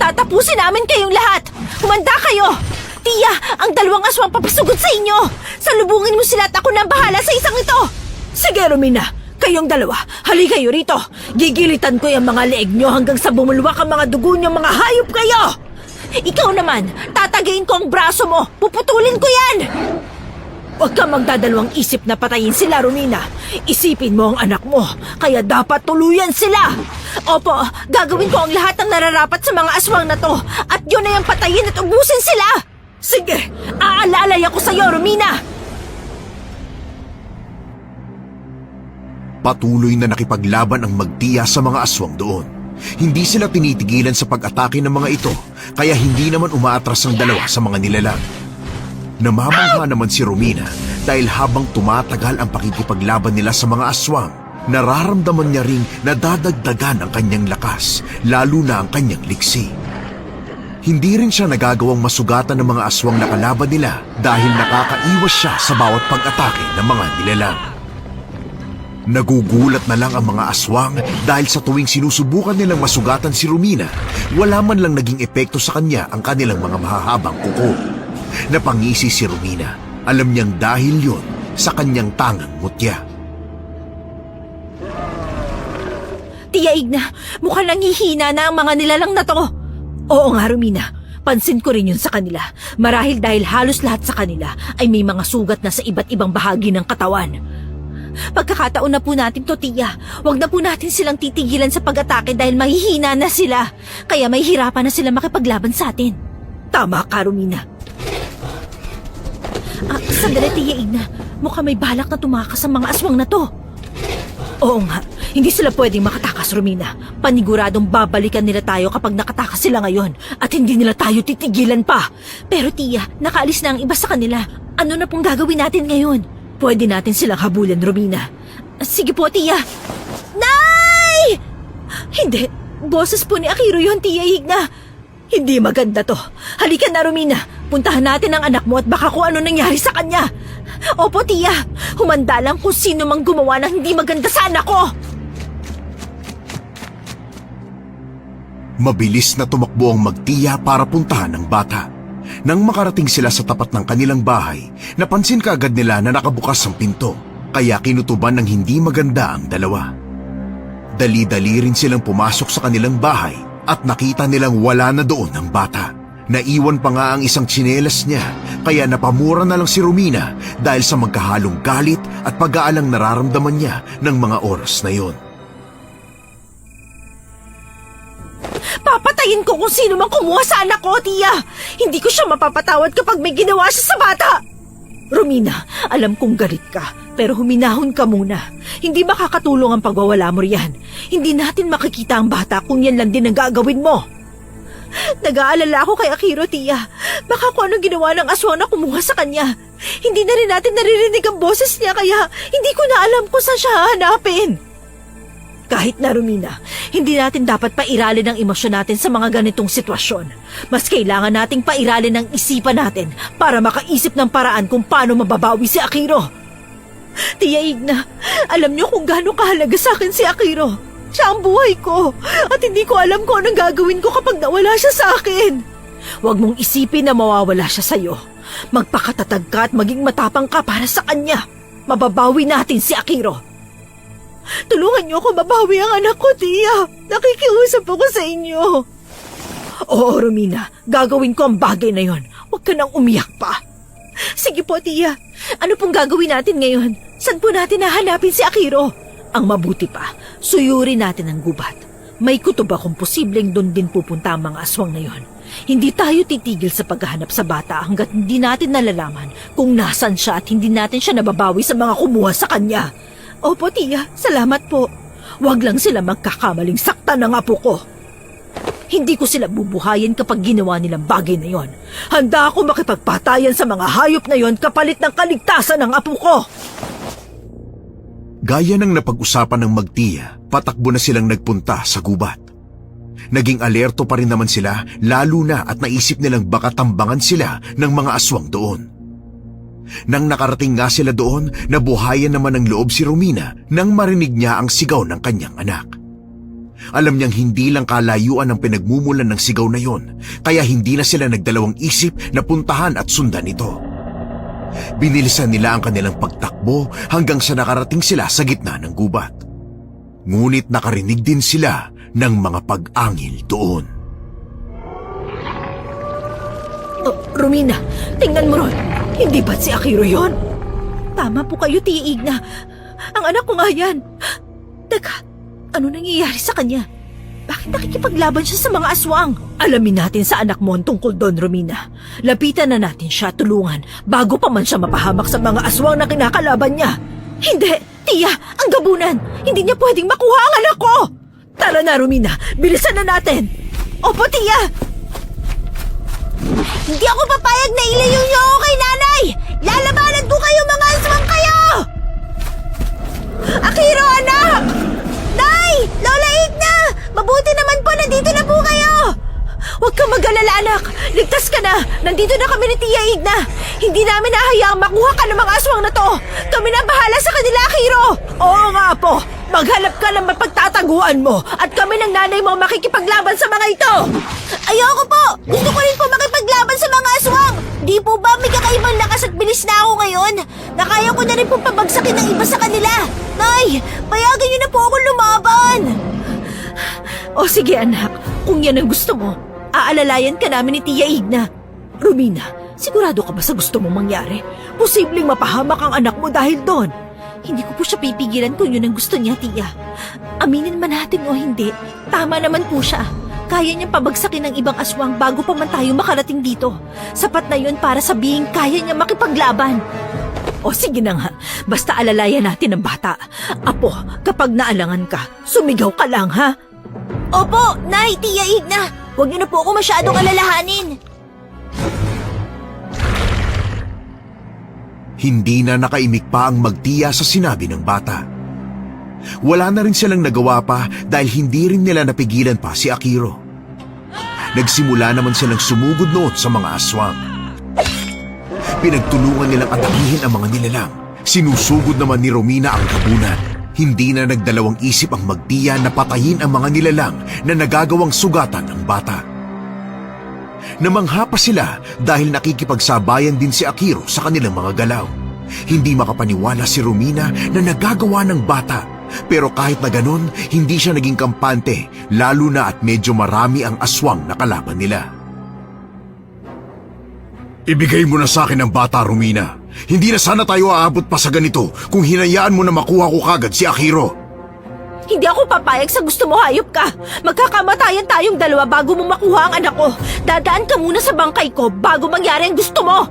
Tatapusin namin kayong lahat. Humanda kayo. Tiya, ang dalawang aswang papasugod sa inyo. Salubungin mo sila at ako na ang bahala sa isang ito. Sige, Romina. Kayong dalawa, hali kayo rito. Gigilitan ko yung mga leeg nyo hanggang sa bumulwak ang mga dugo nyo, mga hayop kayo! Ikaw naman, tatagayin ko ang braso mo. Puputulin ko yan! Huwag kang magdadalawang isip na patayin sila, Romina. Isipin mo ang anak mo, kaya dapat tuluyan sila. Opo, gagawin ko ang lahat ng nararapat sa mga aswang na to. At yun na yung patayin at ubusin sila! Sige, aalalay ako sa'yo, Romina! Patuloy na nakipaglaban ang Magtiya sa mga aswang doon. Hindi sila tinitigilan sa pag-atake ng mga ito, kaya hindi naman umaatras ang dalawa sa mga nilalang. Namamangha naman si Romina dahil habang tumatagal ang pakikipaglaban nila sa mga aswang, nararamdaman niya ring nadadagdagan ang kanyang lakas, lalo na ang kanyang liksi. Hindi rin siya nagagawang masugatan ng mga aswang na kalaban nila dahil nakakaiwas siya sa bawat pag-atake ng mga nilalang. Nagugulat na lang ang mga aswang dahil sa tuwing sinusubukan nilang masugatan si Romina, wala man lang naging epekto sa kanya ang kanilang mga mahahabang kuko. Napangisi si Romina. Alam niyang dahil yun sa kanyang tangang mutya. Tiya Igna, mukhang nanghihina na ang mga nilalang na to. Oo nga, Romina. Pansin ko rin yun sa kanila. Marahil dahil halos lahat sa kanila ay may mga sugat na sa iba't ibang bahagi ng katawan. Pagkakataon na po natin to, tiya. Huwag na po natin silang titigilan sa pag-atake dahil mahihina na sila. Kaya may hirapan na sila makipaglaban sa atin. Tama ka, Romina. Sandali, Tiya Igna. Mukhang may balak na tumakas ang mga aswang na to. Oo nga, hindi sila pwedeng makatakas, Romina. Paniguradong babalikan nila tayo kapag nakatakas sila ngayon at hindi nila tayo titigilan pa. Pero tiya, nakaalis na ang iba sa kanila. Ano na pong gagawin natin ngayon? Pwede natin silang habulin, Romina. Sige po, tiya. Nay! Hindi, boses po ni Akiro yun, Tiya Igna. Hindi maganda to. Halika na, Romina. Puntahan natin ang anak mo at baka kung ano nangyari sa kanya. Opo, tiya. Humanda lang kung sino mang gumawa ng hindi maganda sa anak ko. Mabilis na tumakbo ang Magtiya para puntahan ang bata. Nang makarating sila sa tapat ng kanilang bahay, napansin kaagad nila na nakabukas ang pinto, kaya kinutuban ng hindi maganda ang dalawa. Dali-dali rin silang pumasok sa kanilang bahay at nakita nilang wala na doon ang bata. Naiwan pa nga ang isang tsinelas niya, kaya napamura na lang si Romina dahil sa magkahalong galit at pag-aalang nararamdaman niya ng mga oras na yon. Papatayin ko kung sino mang kumuha sa anak ko, tiya. Hindi ko siya mapapatawad kapag may ginawa siya sa bata. Romina, alam kong galit ka, pero huminahon ka muna. Hindi makakatulong ang pagwawala mo riyan. Hindi natin makikita ang bata kung yan lang din ang gagawin mo. Nag-aalala ako kay Akiro, tiya. Baka kung anong ginawa ng aswang na kumuha sa kanya. Hindi na rin natin naririnig ang boses niya, kaya hindi ko na alam kung saan siya hahanapin. Kahit na, Romina, hindi natin dapat pairalin ang emosyon natin sa mga ganitong sitwasyon. Mas kailangan nating pairalin ang isipan natin para makaisip ng paraan kung paano mababawi si Akiro. Tiya Igna, alam niyo kung gaano kahalaga sa akin si Akiro. Siya ang buhay ko at hindi ko alam kung anong gagawin ko kapag nawala siya sa akin. Huwag mong isipin na mawawala siya sa'yo. Magpakatatag ka at maging matapang ka para sa kanya. Mababawi natin si Akiro. Tulungan niyo ako mabawi ang anak ko, tiya. Nakikiusap ako sa inyo. Oo, Romina. Gagawin ko ang bagay na yon. Huwag ka nang umiyak pa. Sige po, tiya. Ano pong gagawin natin ngayon? Saan po natin hahanapin si Akiro? Ang mabuti pa, suyurin natin ang gubat. May kutob akong posibleng doon din pupunta ang mga aswang na yon. Hindi tayo titigil sa paghahanap sa bata hanggat hindi natin nalalaman kung nasan siya at hindi natin siya nababawi sa mga kumuha sa kanya. Opo, tiya. Salamat po. Huwag lang sila magkakamaling saktan ng apo ko. Hindi ko sila bubuhayin kapag ginawa nilang bagay na yon. Handa ako makipagpatayan sa mga hayop na yon kapalit ng kaligtasan ng apo ko. Gaya ng napag-usapan ng Magtiya, patakbo na silang nagpunta sa gubat. Naging alerto pa rin naman sila lalo na at naisip nilang baka tambangan sila ng mga aswang doon. Nang nakarating nga sila doon, nabuhayan naman ng loob si Romina nang marinig niya ang sigaw ng kanyang anak. Alam niyang hindi lang kalayuan ang pinagmumulan ng sigaw na yon, kaya hindi na sila nagdalawang isip na puntahan at sundan ito. Binilisan nila ang kanilang pagtakbo hanggang sa nakarating sila sa gitna ng gubat. Ngunit nakarinig din sila ng mga pag-angil doon. Oh, Romina, tingnan mo ron. Hindi ba't si Akiro yon? Tama po kayo, Tia Igna. Ang anak ko nga yan. Teka, ano nangyayari sa kanya? Bakit nakikipaglaban siya sa mga aswang? Alamin natin sa anak mo ang tungkol doon, Romina. Lapitan na natin siya, tulungan, bago pa man siya mapahamak sa mga aswang na kinakalaban niya. Hindi, Tia, ang gabunan. Hindi niya pwedeng makuha ang anak ko. Tara na, Romina. Bilisan na natin. Opo, Tia. Hindi ako papayag na ilayo niyo ako kay nanay! Lalabanan ko kayo, mga aswang kayo! Akiro, anak! Nay! Lola Igna! Mabuti naman po, nandito na po kayo! Huwag kang mag-alala, anak. Ligtas ka na. Nandito na kami ni Tia Igna. Hindi namin nahayaang makuha ka ng mga aswang na to. Kami na bahala sa kanila, Akiro. Oo nga po. Maghanap ka ng mapagtataguan mo at kami ng nanay mo makikipaglaban sa mga ito. Ayoko po! Gusto ko rin po makipaglaban sa mga aswang! Di po ba may kakaibang lakas at bilis na ako ngayon? Nakaya ko na rin po pabagsakin ng iba sa kanila! Nay! Payagan niyo na po ako lumaban! O sige, anak. Kung yan ang gusto mo, aalalayan ka namin ni Tia Igna. Romina, sigurado ka ba sa gusto mong mangyari? Posibleng mapahamak ang anak mo dahil doon. Hindi ko po siya pipigilan kung yun ang gusto niya, Tia. Aminin man natin o hindi, tama naman po siya. Kaya niyang pabagsakin ng ibang aswang bago pa man tayo makarating dito. Sapat na yun para sabihin kaya niya makipaglaban. O sige na nga, basta alalayan natin ang bata. Apo, kapag naalangan ka, sumigaw ka lang, ha? Opo, Nay, Tia Igna! Huwag niyo na po ako masyadong alalahanin! Hindi na nakaimik pa ang magtiya sa sinabi ng bata. Wala na rin silang nagawa pa dahil hindi rin nila napigilan pa si Akiro. Nagsimula naman silang sumugod noon sa mga aswang. Pinagtulungan nilang atakihin ang mga nilalang. Sinusugod naman ni Romina ang gabunan. Hindi na nagdalawang isip ang magtiya na patayin ang mga nilalang na nagagawang sugatan ng bata. Namangha pa sila dahil nakikipagsabayan din si Akiro sa kanilang mga galaw. Hindi makapaniwala si Romina na nagagawa ng bata. Pero kahit na ganun, hindi siya naging kampante, lalo na at medyo marami ang aswang na kalaban nila. Ibigay mo na sa akin ang bata, Romina. Hindi na sana tayo aabot pa sa ganito kung hinayaan mo na makuha ko kagad si Akiro. Hindi ako papayag sa gusto mo, hayop ka. Magkakamatayan tayong dalawa bago mo makuha ang anak ko. Dadaan ka muna sa bangkay ko bago mangyari ang gusto mo.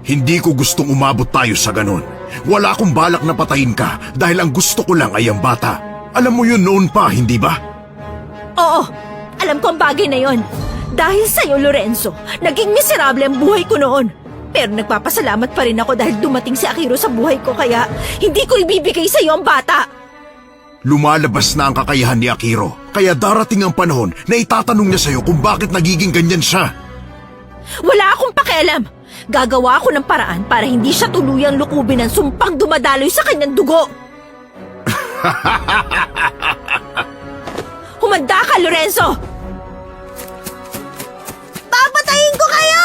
Hindi ko gustong umabot tayo sa ganun. Wala akong balak na patayin ka dahil ang gusto ko lang ay ang bata. Alam mo yun noon pa, hindi ba? Oo, alam ko ang bagay na yon. Dahil sa'yo, Lorenzo, naging miserable ang buhay ko noon. Pero nagpapasalamat pa rin ako dahil dumating si Akiro sa buhay ko kaya hindi ko ibibigay sa'yo ang bata. Lumalabas na ang kakayahan ni Akiro, kaya darating ang panahon na itatanong niya sa'yo kung bakit nagiging ganyan siya. Wala akong pakialam. Gagawa ako ng paraan para hindi siya tuluyang lukubin ng sumpang dumadaloy sa kanyang dugo. Humanda ka, Lorenzo! Papatayin ko kayo!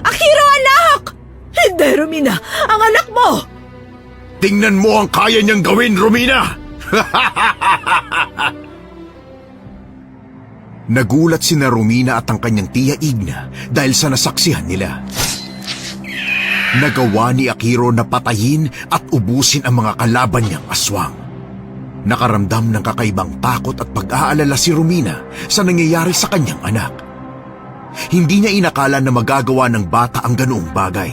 Akiro, anak! Hindi, Romina! Ang anak mo! Tingnan mo ang kaya niyang gawin, Romina! Nagulat sina Romina at ang kanyang tiya Igna dahil sa nasaksihan nila. Nagawa ni Akiro na patayin at ubusin ang mga kalaban niyang aswang. Nakaramdam ng kakaibang takot at pag-aalala si Romina sa nangyayari sa kanyang anak. Hindi niya inakala na magagawa ng bata ang ganoong bagay.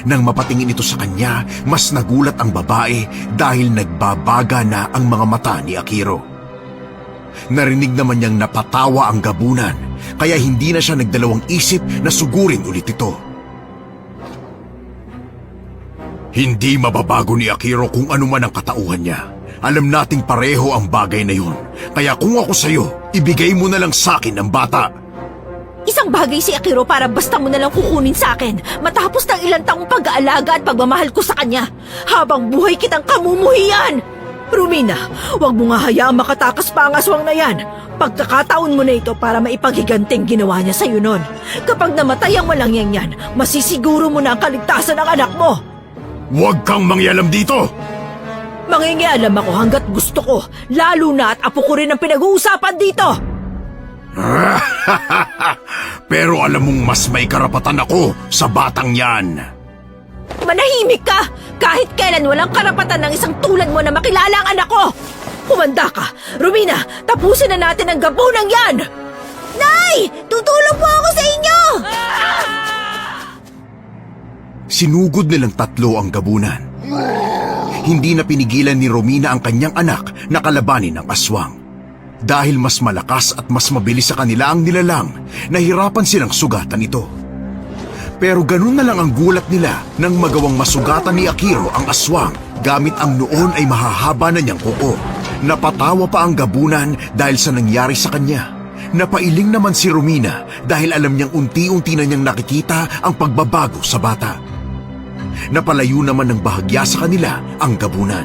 Nang mapatingin ito sa kanya, mas nagulat ang babae dahil nagbabaga na ang mga mata ni Akiro. Narinig naman niyang napatawa ang gabunan, kaya hindi na siya nagdalawang isip na sugurin ulit ito. Hindi mababago ni Akiro kung ano man ang katauhan niya. Alam nating pareho ang bagay na yun. Kaya kung ako sa'yo, ibigay mo na lang sa'kin ang bata. Isang bagay si Akiro para basta mo na lang kukunin sa akin matapos ng ilang taong pag-aalaga at pagmamahal ko sa kanya. Habang buhay kitang kamumuhian! Romina, huwag mo nga hayaang makatakas pa ang aswang na yan. Pagkakataon mo na ito para maipaghiganting ginawa niya sa'yo nun. Kapag namatay ang walangyang yan, masisiguro mo na ang kaligtasan ng anak mo. Huwag kang mangyalam dito! Mangingialam ako hanggat gusto ko, lalo na at apo ko rin ang pinag-uusapan dito. Pero alam mong mas may karapatan ako sa batang yan. Manahimik ka! Kahit kailan walang karapatan ng isang tulad mo na makilala ang anak ko! Humanda ka! Romina, tapusin na natin ang gapunang yan! Nay! Tutulong po ako sa inyo! Sinugod nilang tatlo ang gabunan. Hindi na pinigilan ni Romina ang kanyang anak na kalabanin ng aswang. Dahil mas malakas at mas mabilis sa kanila ang nilalang, nahirapan silang sugatan ito. Pero ganun na lang ang gulat nila nang magawang masugatan ni Akiro ang aswang gamit ang noon ay mahahaba na niyang kuko. Napatawa pa ang gabunan dahil sa nangyari sa kanya. Napailing naman si Romina dahil alam niyang unti-unti na niyang nakikita ang pagbabago sa bata. Napalayo naman ng bahagya sa kanila ang gabunan.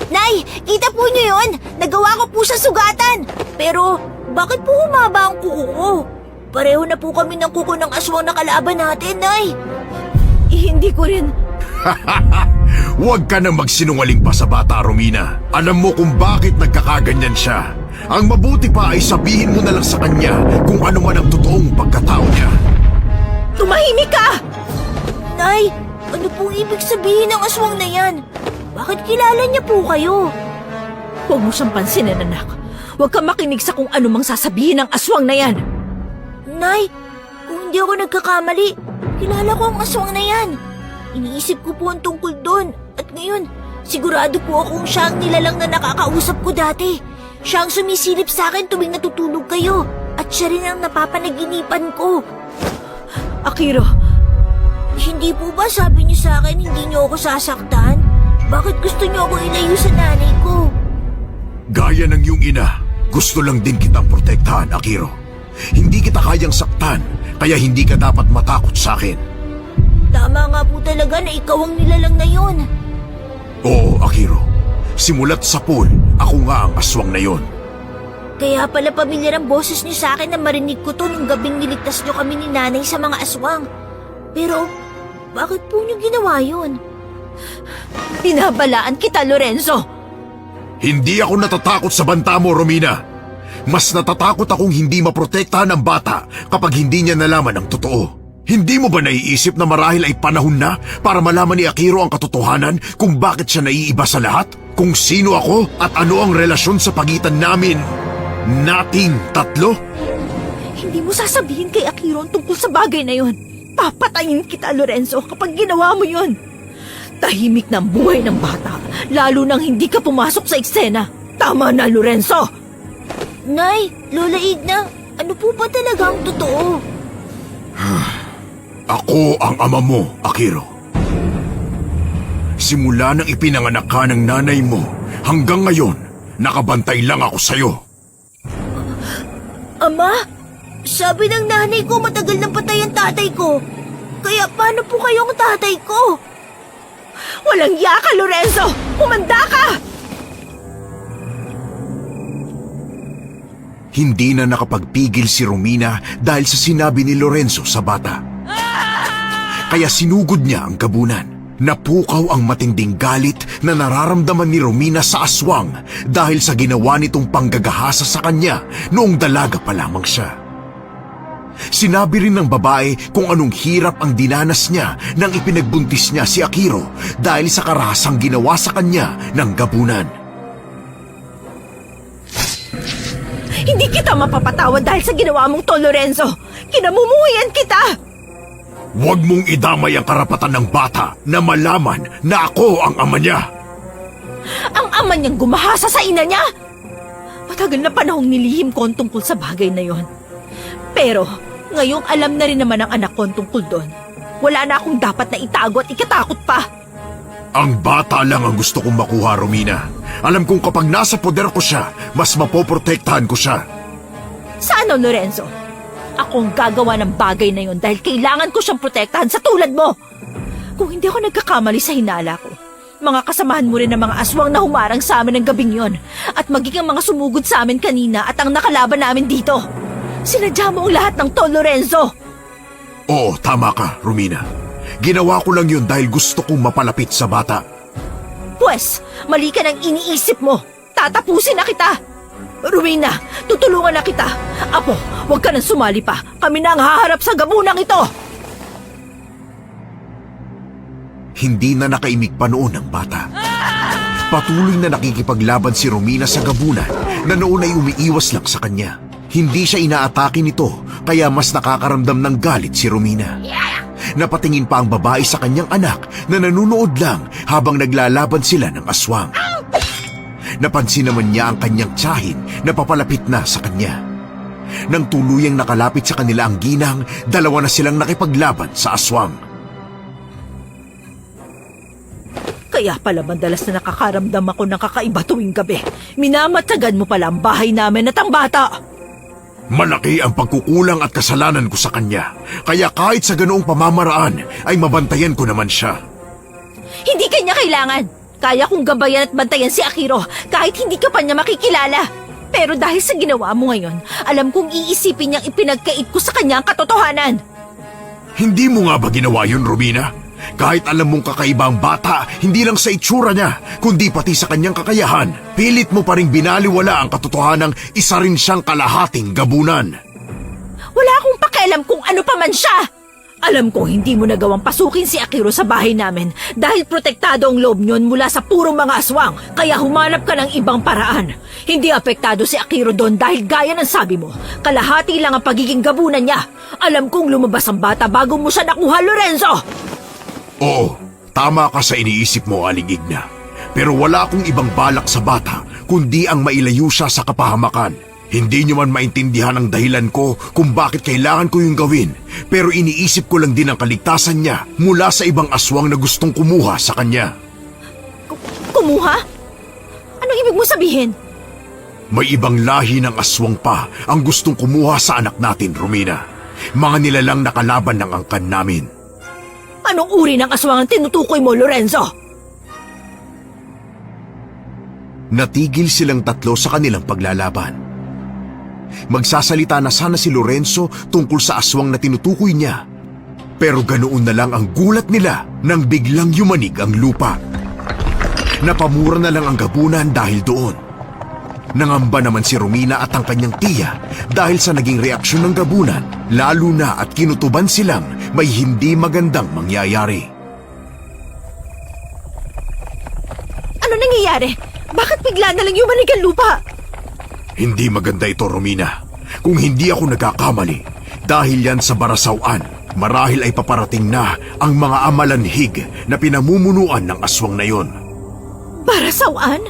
Nay, kita po niyo yun? Nagawa ko po sa sugatan. Pero, bakit po humaba ang kuko ko? Pareho na po kami ng kuko ng aswang na kalaban natin, Nay. Hindi ko rin... Huwag ka nang magsinungaling pa sa bata, Romina. Alam mo kung bakit nagkakaganyan siya. Ang mabuti pa ay sabihin mo na lang sa kanya kung ano man ang totoong pagkatao niya. Tumahimik ka! Nay, ano pong ibig sabihin ng aswang na yan? Bakit kilala niya po kayo? Huwag mo siyang pansinin, anak. Huwag kang makinig sa kung ano mang sasabihin ng aswang na yan. Nay, kung hindi ako nagkakamali, kilala ko ang aswang na yan. Iniisip ko po ang tungkol doon. At ngayon, sigurado po akong siya ang nilalang na nakakausap ko dati. Siya ang sumisilip sa akin tuwing natutulog kayo. At siya rin ang napapanaginipan ko. Akiro, Hindi po ba sabi niyo sa akin hindi niyo ako sasaktan? Bakit gusto niyo ako ilayo sa nanay ko? Gaya ng iyong ina, gusto lang din kitang protektahan, Akiro. Hindi kita kayang saktan, kaya hindi ka dapat matakot sa akin. Tama nga po talaga na ikaw ang nilalang na yon. Oo, Akiro. Simulat sa pool, ako nga ang aswang na yon. Kaya pala pamilyar ang boses niyo sa akin na marinig ko to nung gabing niligtas niyo kami ni nanay sa mga aswang. Pero, bakit po niyo ginawa yun? binabalaan kita, Lorenzo. Hindi ako natatakot sa banta mo, Romina. Mas natatakot akong hindi maprotektahan ang bata kapag hindi niya nalaman ang totoo. Hindi mo ba naiisip na marahil ay panahon na para malaman ni Akiro ang katotohanan kung bakit siya naiiba sa lahat? Kung sino ako at ano ang relasyon sa pagitan nating tatlo? Hindi mo sasabihin kay Akiro ang tungkol sa bagay na yon. Papatayin kita, Lorenzo, kapag ginawa mo yon. Tahimik na ang buhay ng bata, lalo nang hindi ka pumasok sa eksena. Tama na, Lorenzo! Nay, Lola Igna, ano po ba talaga ang totoo? Ako ang ama mo, Akiro. Simula nang ipinanganak ka ng nanay mo, hanggang ngayon, nakabantay lang ako sa'yo. Ama, sabi ng nanay ko matagal nang patay ang tatay ko. Kaya paano po kayong tatay ko? Walang iya ka, Lorenzo! Humanda ka! Hindi na nakapagpigil si Romina dahil sa sinabi ni Lorenzo sa bata. Kaya sinugod niya ang gabunan. Napukaw ang matinding galit na nararamdaman ni Romina sa aswang dahil sa ginawa nitong panggagahasa sa kanya noong dalaga pa lamang siya. Sinabi rin ng babae kung anong hirap ang dinanas niya nang ipinagbuntis niya si Akiro dahil sa karahasang ginawa sa kanya ng gabunan. Hindi kita mapapatawad dahil sa ginawa mong to, Lorenzo! Kinamumuhian kita! Huwag mong idamay ang karapatan ng bata na malaman na ako ang ama niya. Ang ama niyang gumahasa sa ina niya! Matagal na panahong nilihim ko ang tungkol sa bagay na yon. Pero, Ngayong alam na rin naman ang anak ko ang tungkol doon. Wala na akong dapat na itago at ikatakot pa. Ang bata lang ang gusto kong makuha, Romina. Alam kong kapag nasa poder ko siya, mas mapoprotektahan ko siya. Sa ano, Lorenzo? Ako ang gagawa ng bagay na yon dahil kailangan ko siyang protektahan sa tulad mo. Kung hindi ako nagkakamali sa hinala ko, mga kasamahan mo rin ng mga aswang na humarang sa amin ng gabing yon at magiging mga sumugod sa amin kanina at ang nakalaban namin dito. Sinadya mo ang lahat ng to, Lorenzo. Oo, tama ka, Romina. Ginawa ko lang yun dahil gusto kong mapalapit sa bata. Pwes, mali ka ng iniisip mo. Tatapusin na kita. Romina, tutulungan na kita. Apo, huwag ka nang sumali pa. Kami na ang haharap sa gabunang ito. Hindi na nakaimik pa noon ang bata. Patuloy na nakikipaglaban si Romina sa gabunan na noon ay umiiwas lang sa kanya. Hindi siya inaatake nito kaya mas nakakaramdam ng galit si Romina. Napatingin pa ang babae sa kanyang anak na nanunood lang habang naglalaban sila ng aswang. Napansin naman niya ang kanyang tiyahin na papalapit na sa kanya. Nang tuluyang nakalapit sa kanila ang ginang, dalawa na silang nakipaglaban sa aswang. Kaya pala madalas na nakakaramdam ako ng kakaiba tuwing gabi. Minamatagan mo pala ang bahay namin at ang bata. Malaki ang pagkukulang at kasalanan ko sa kanya. Kaya kahit sa ganoong pamamaraan ay mabantayan ko naman siya. Hindi kanya kailangan. Kaya kong gabayan at bantayan si Akiro kahit hindi ka pa niya makikilala. Pero dahil sa ginawa mo ngayon, alam kong iisipin niyang ipinagkait ko sa kanya ang katotohanan. Hindi mo nga ba ginawa yun, Romina? Kahit alam mong kakaiba ang bata, hindi lang sa itsura niya, kundi pati sa kanyang kakayahan, pilit mo pa rin binaliwala ang katotohanang isa rin siyang kalahating gabunan. Wala akong pakialam kung ano pa man siya. Alam ko hindi mo nagawang pasukin si Akiro sa bahay namin dahil protektado ang loob niyon mula sa purong mga aswang, kaya humanap ka ng ibang paraan. Hindi apektado si Akiro doon dahil gaya ng sabi mo, kalahati lang ang pagiging gabunan niya. Alam kong lumabas ang bata bago mo siya nakuha, Lorenzo! Oo, tama ka sa iniisip mo, Aling Igna. Pero wala akong ibang balak sa bata, kundi ang mailayo siya sa kapahamakan. Hindi niyo man maintindihan ang dahilan ko kung bakit kailangan ko yung gawin, pero iniisip ko lang din ang kaligtasan niya mula sa ibang aswang na gustong kumuha sa kanya. Kumuha? Anong ibig mo sabihin? May ibang lahi ng aswang pa ang gustong kumuha sa anak natin, Romina. Mga nilalang nakalaban ng angkan namin. Anong uri ng aswang ang tinutukoy mo, Lorenzo? Natigil silang tatlo sa kanilang paglalaban. Magsasalita na sana si Lorenzo tungkol sa aswang na tinutukoy niya. Pero ganoon na lang ang gulat nila nang biglang yumanig ang lupa. Napamura na lang ang gabunan dahil doon. Nangamba naman si Romina at ang kanyang tiya dahil sa naging reaksyon ng gabunan, lalo na at kinutuban silang may hindi magandang mangyayari. Ano nangyayari? Bakit bigla na lang yumanig ang lupa? Hindi maganda ito, Romina. Kung hindi ako nagkakamali, dahil yan sa barasawan, marahil ay paparating na ang mga amalanhig na pinamumunuan ng aswang na yon. Barasawan?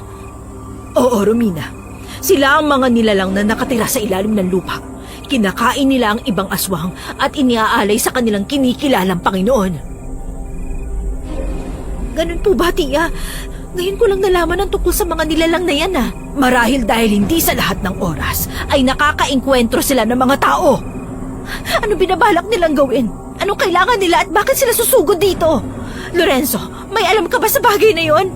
Oo, Romina. Sila ang mga nilalang na nakatira sa ilalim ng lupa. Kinakain nila ang ibang aswang at iniaalay sa kanilang kinikilalang Panginoon. Ganun po ba, Tia? Ngayon ko lang nalaman ang tungkol sa mga nilalang na yan, ah. Marahil dahil hindi sa lahat ng oras ay nakakaengkwentro sila ng mga tao. Ano binabalak nilang gawin? Anong kailangan nila at bakit sila susugod dito? Lorenzo, may alam ka ba sa bagay na yon?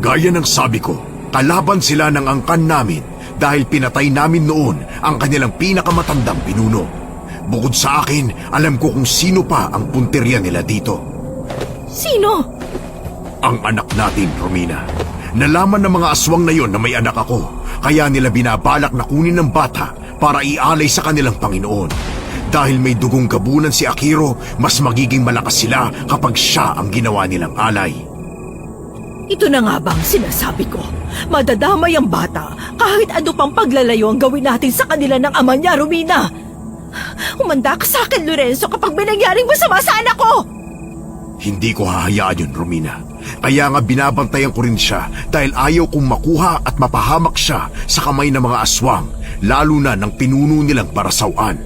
Gaya ng sabi ko, kalaban sila ng angkan namin dahil pinatay namin noon ang kanilang pinakamatandang pinuno. Bukod sa akin, alam ko kung sino pa ang punteriya nila dito. Sino? Ang anak natin, Romina. Nalaman ng mga aswang na yon na may anak ako, kaya nila binabalak na kunin ng bata para ialay sa kanilang Panginoon. Dahil may dugong gabunan si Akiro, mas magiging malakas sila kapag siya ang ginawa nilang alay. Ito na nga bang sinasabi ko? Madadamay ang bata kahit ano pang paglalayo ang gawin natin sa kanila ng ama niya, Romina. Humanda ka sa akin, Lorenzo, kapag may nangyaring masama sa anak ko! Hindi ko hahayaan yun, Romina. Kaya nga binabantayan ko rin siya dahil ayaw kong makuha at mapahamak siya sa kamay ng mga aswang, lalo na ng pinuno nilang barasawan.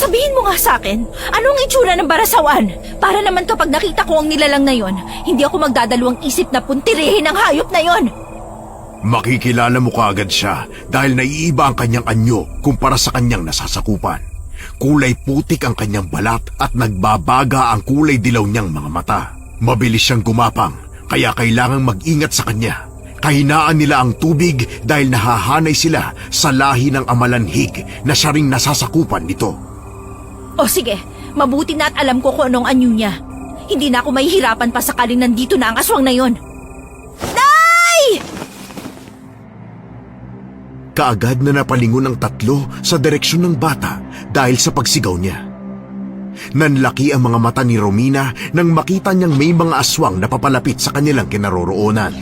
Sabihin mo nga sa akin, anong itsura ng barasawan? Para naman kapag nakita ko ang nilalang na yon, hindi ako magdadalawang isip na puntirihin ang hayop na yon. Makikilala mo kaagad siya dahil naiiba ang kanyang anyo kumpara sa kanyang nasasakupan. Kulay putik ang kanyang balat at nagbabaga ang kulay dilaw niyang mga mata. Mabilis siyang gumapang, kaya kailangang mag-ingat sa kanya. Kahinaan nila ang tubig dahil nahahanay sila sa lahi ng amalanhig na siya ring nasasakupan nito. O sige, mabuti na at alam ko kung anong anyo niya. Hindi na ako mahihirapan pa sakaling nandito na ang aswang na yon. Nay! Kaagad na napalingon ang tatlo sa direksyon ng bata dahil sa pagsigaw niya. Nanlaki ang mga mata ni Romina nang makita niyang may mga aswang na papalapit sa kanilang kinaroroonan.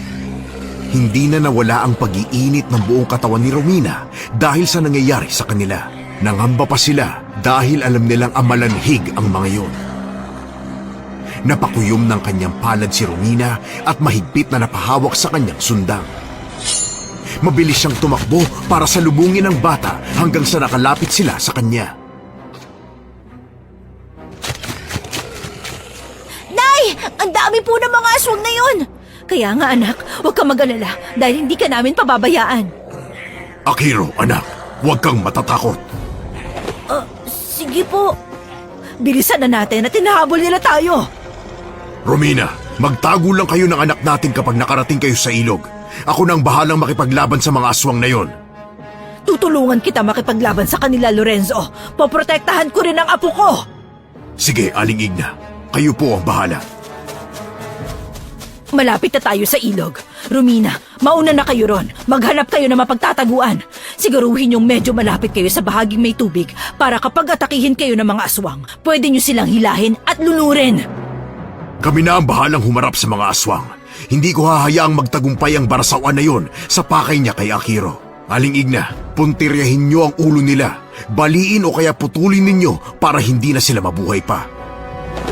Hindi na nawala ang pag-iinit ng buong katawan ni Romina dahil sa nangyayari sa kanila. Nangamba pa sila dahil alam nilang amalanhig ang mga yon. Napakuyom ng kanyang palad si Romina at mahigpit na napahawak sa kanyang sundang. Mabilis siyang tumakbo para salubungin ang bata hanggang sa nakalapit sila sa kanya. Nay! Ang dami po ng mga aswang na yon! Kaya nga anak, huwag kang mag-alala dahil hindi ka namin pababayaan. Akiro, anak, huwag kang matatakot. Sige po. Bilisan na natin at hinahabol nila tayo. Romina, magtago lang kayo ng anak natin kapag nakarating kayo sa ilog. Ako nang bahalang makipaglaban sa mga aswang na yon. Tutulungan kita makipaglaban sa kanila, Lorenzo. Poprotektahan ko rin ang apo ko. Sige, Aling Igna, kayo po ang bahala. Malapit na tayo sa ilog. Romina, mauna na kayo ron. Maghanap kayo na mapagtataguan. Siguruhin yung medyo malapit kayo sa bahaging may tubig para kapag atakihin kayo ng mga aswang, pwede nyo silang hilahin at lunurin. Kami na ang bahalang humarap sa mga aswang. Hindi ko hahayaang magtagumpay ang barasawan na yon sa pakay niya kay Akiro. Aling Igna, puntiryahin niyo ang ulo nila. Baliin o kaya putulin ninyo para hindi na sila mabuhay pa.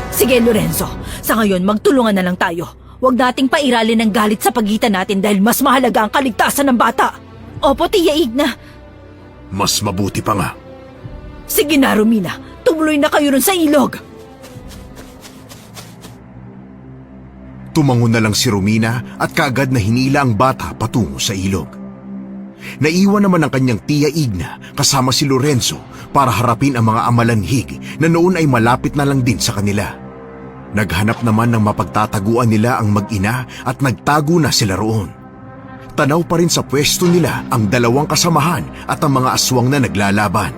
Sige, Lorenzo. Sa ngayon, magtulungan na lang tayo. Huwag nating pairalin ang galit sa pagitan natin dahil mas mahalaga ang kaligtasan ng bata. Opo, Tia Igna. Mas mabuti pa nga. Sige na, Romina. Tumuloy na kayo ron sa ilog. Tumangon na lang si Romina at kaagad na hinila ang bata patungo sa ilog. Naiwan naman ang kanyang Tia Igna kasama si Lorenzo para harapin ang mga amalanhig na noon ay malapit na lang din sa kanila. Naghanap naman ng mapagtataguan nila ang mag-ina at nagtago na sila roon. Tanaw pa rin sa pwesto nila ang dalawang kasamahan at ang mga aswang na naglalaban.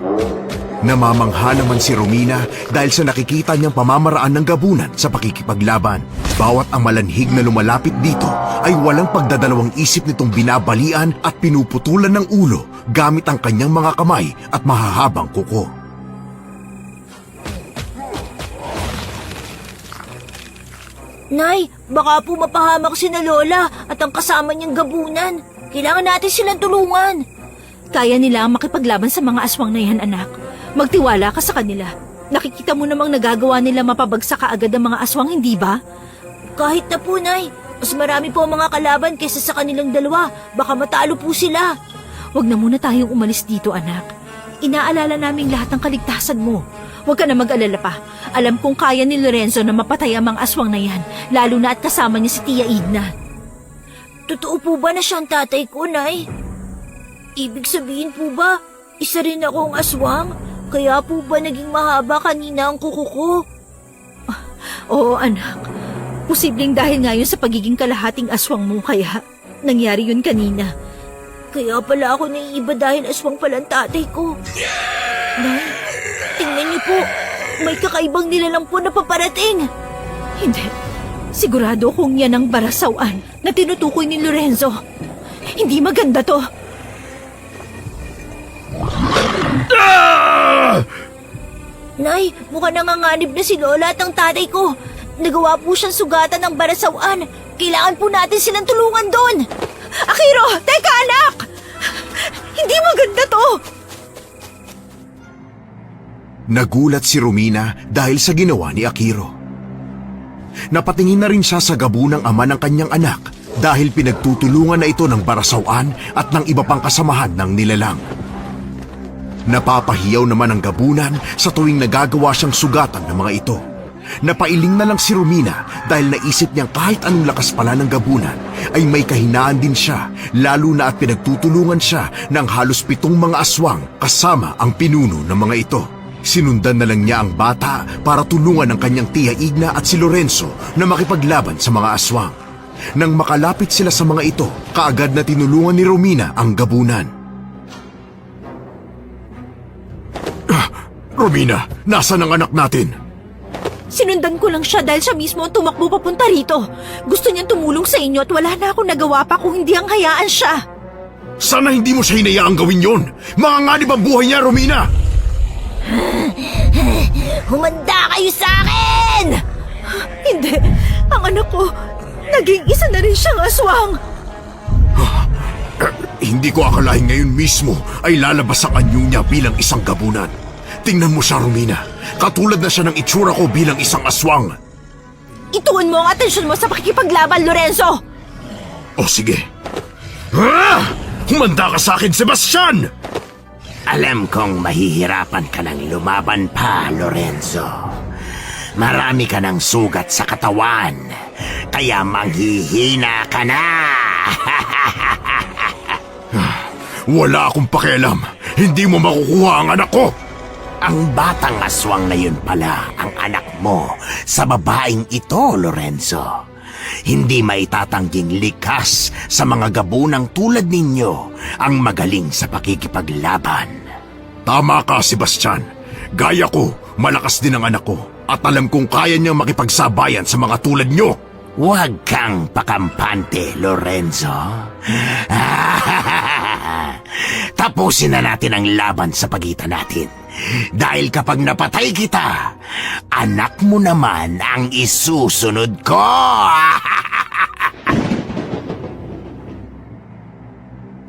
Namamangha naman si Romina dahil sa nakikita niyang pamamaraan ng gabunan sa pakikipaglaban. Bawat amalanhig na lumalapit dito ay walang pagdadalawang isip nitong binabalian at pinuputulan ng ulo gamit ang kanyang mga kamay at mahahabang kuko. Nay, baka po mapahamak si na Lola at ang kasama niyang gabunan. Kailangan natin silang tulungan. Kaya nila ang makipaglaban sa mga aswang na yan, anak. Magtiwala ka sa kanila. Nakikita mo namang nagagawa nila mapabagsak kaagad ang mga aswang, hindi ba? Kahit na po, Nay. Mas marami po ang mga kalaban kaysa sa kanilang dalawa. Baka matalo po sila. Huwag na muna tayong umalis dito, anak. Inaalala namin lahat ng kaligtasan mo. Huwag ka na mag-alala pa. Alam kong kaya ni Lorenzo na mapatay ang mga aswang na yan, lalo na at kasama niya si Tia Igna. Totoo po ba na siyang tatay ko, Nay? Ibig sabihin po ba, isa rin akong aswang? Kaya po ba naging mahaba kanina ang kuko ko? Oo, anak. Posibleng dahil ngayon sa pagiging kalahating aswang mo, kaya nangyari yun kanina. Kaya pala ako naiiba dahil aswang pala ang tatay ko. Nay, tingnan niyo po. May kakaibang nilalang po na paparating. Hindi. Sigurado kong yan ang barasawan na tinutukoy ni Lorenzo. Hindi maganda to. Nay, mukha nanganganib na si Lola at ang tatay ko. Nagawa po siyang sugatan ng barasawan. Kailangan po natin silang tulungan doon. Akiro! Teka, anak! Hindi maganda to! Nagulat si Romina dahil sa ginawa ni Akiro. Napatingin na rin siya sa gabunang ama ng kanyang anak dahil pinagtutulungan na ito ng barasawan at ng iba pang kasamahan ng nilalang. Napapahiyaw naman ang gabunan sa tuwing nagagawa siyang sugatan ng mga ito. Napailing na lang si Romina dahil naisip niyang kahit anong lakas pala ng gabunan ay may kahinaan din siya, lalo na at pinagtutulungan siya ng halos 7 mga aswang kasama ang pinuno ng mga ito. Sinundan na lang niya ang bata para tulungan ang kanyang tiya Igna at si Lorenzo na makipaglaban sa mga aswang. Nang makalapit sila sa mga ito, kaagad na tinulungan ni Romina ang gabunan. Romina, nasaan ang anak natin? Sinundan ko lang siya dahil siya mismo ang tumakbo papunta rito. Gusto niyang tumulong sa inyo at wala na akong nagawa pa kung hindi ang hayaan siya. Sana hindi mo siya hinayaang gawin yon. Manganganib ang buhay niya, Romina! Humanda kayo sa akin! Hindi, ang anak ko, naging isa na rin siyang aswang. Hindi ko akalain ngayon mismo ay lalabas ang anyo niya bilang isang gabunan. Tingnan mo siya, Romina. Katulad na siya ng itsura ko bilang isang aswang. Ituon mo ang atensyon mo sa pakikipaglaban, Lorenzo! O sige. Humanda ka sa akin, Sebastian! Alam kong mahihirapan ka ng lumaban pa, Lorenzo. Marami ka ng sugat sa katawan, kaya manghihina ka na. Wala akong pakialam. Hindi mo makukuha ang anak ko. Ang batang aswang na yun pala ang anak mo sa babaeng ito, Lorenzo. Hindi maitatangging likas sa mga gabunang tulad ninyo ang magaling sa pakikipaglaban. Tama ka, Sebastian. Gaya ko, malakas din ang anak ko at alam kong kaya niyang makipagsabayan sa mga tulad niyo. Huwag kang pakampante, Lorenzo. Tapusin na natin ang laban sa pagitan natin. Dahil kapag napatay kita, anak mo naman ang isusunod ko.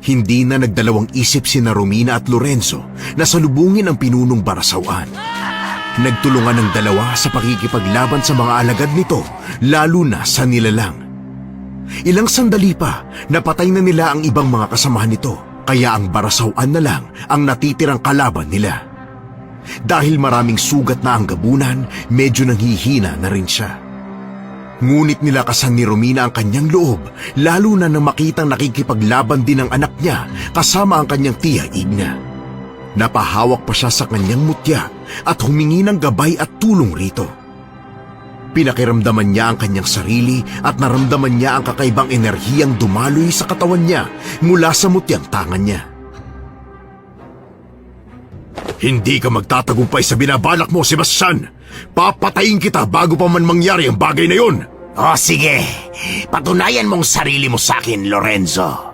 Hindi na nagdalawang isip sina Romina at Lorenzo na salubungin ang pinunong Barasawan. Nagtulungan ng dalawa sa pakikipaglaban sa mga alagad nito, lalo na sa nilalang. Ilang sandali pa, napatay na nila ang ibang mga kasamahan nito, kaya ang Barasawan na lang ang natitirang kalaban nila. Dahil maraming sugat na ang gabunan, medyo nanghihina na rin siya. Ngunit nilakasan ni Romina ang kanyang loob, lalo na nang makitang nakikipaglaban din ang anak niya kasama ang kanyang tiya Igna. Napahawak pa siya sa kanyang mutya at humingi ng gabay at tulong rito. Pinakiramdaman niya ang kanyang sarili at naramdaman niya ang kakaibang enerhiyang dumaloy sa katawan niya mula sa mutyang tangan niya. Hindi ka magtatagumpay sa binabalak mo, Sebastian. Papatayin kita bago pa man mangyari ang bagay na yun. O sige, patunayan mong sarili mo sa akin, Lorenzo.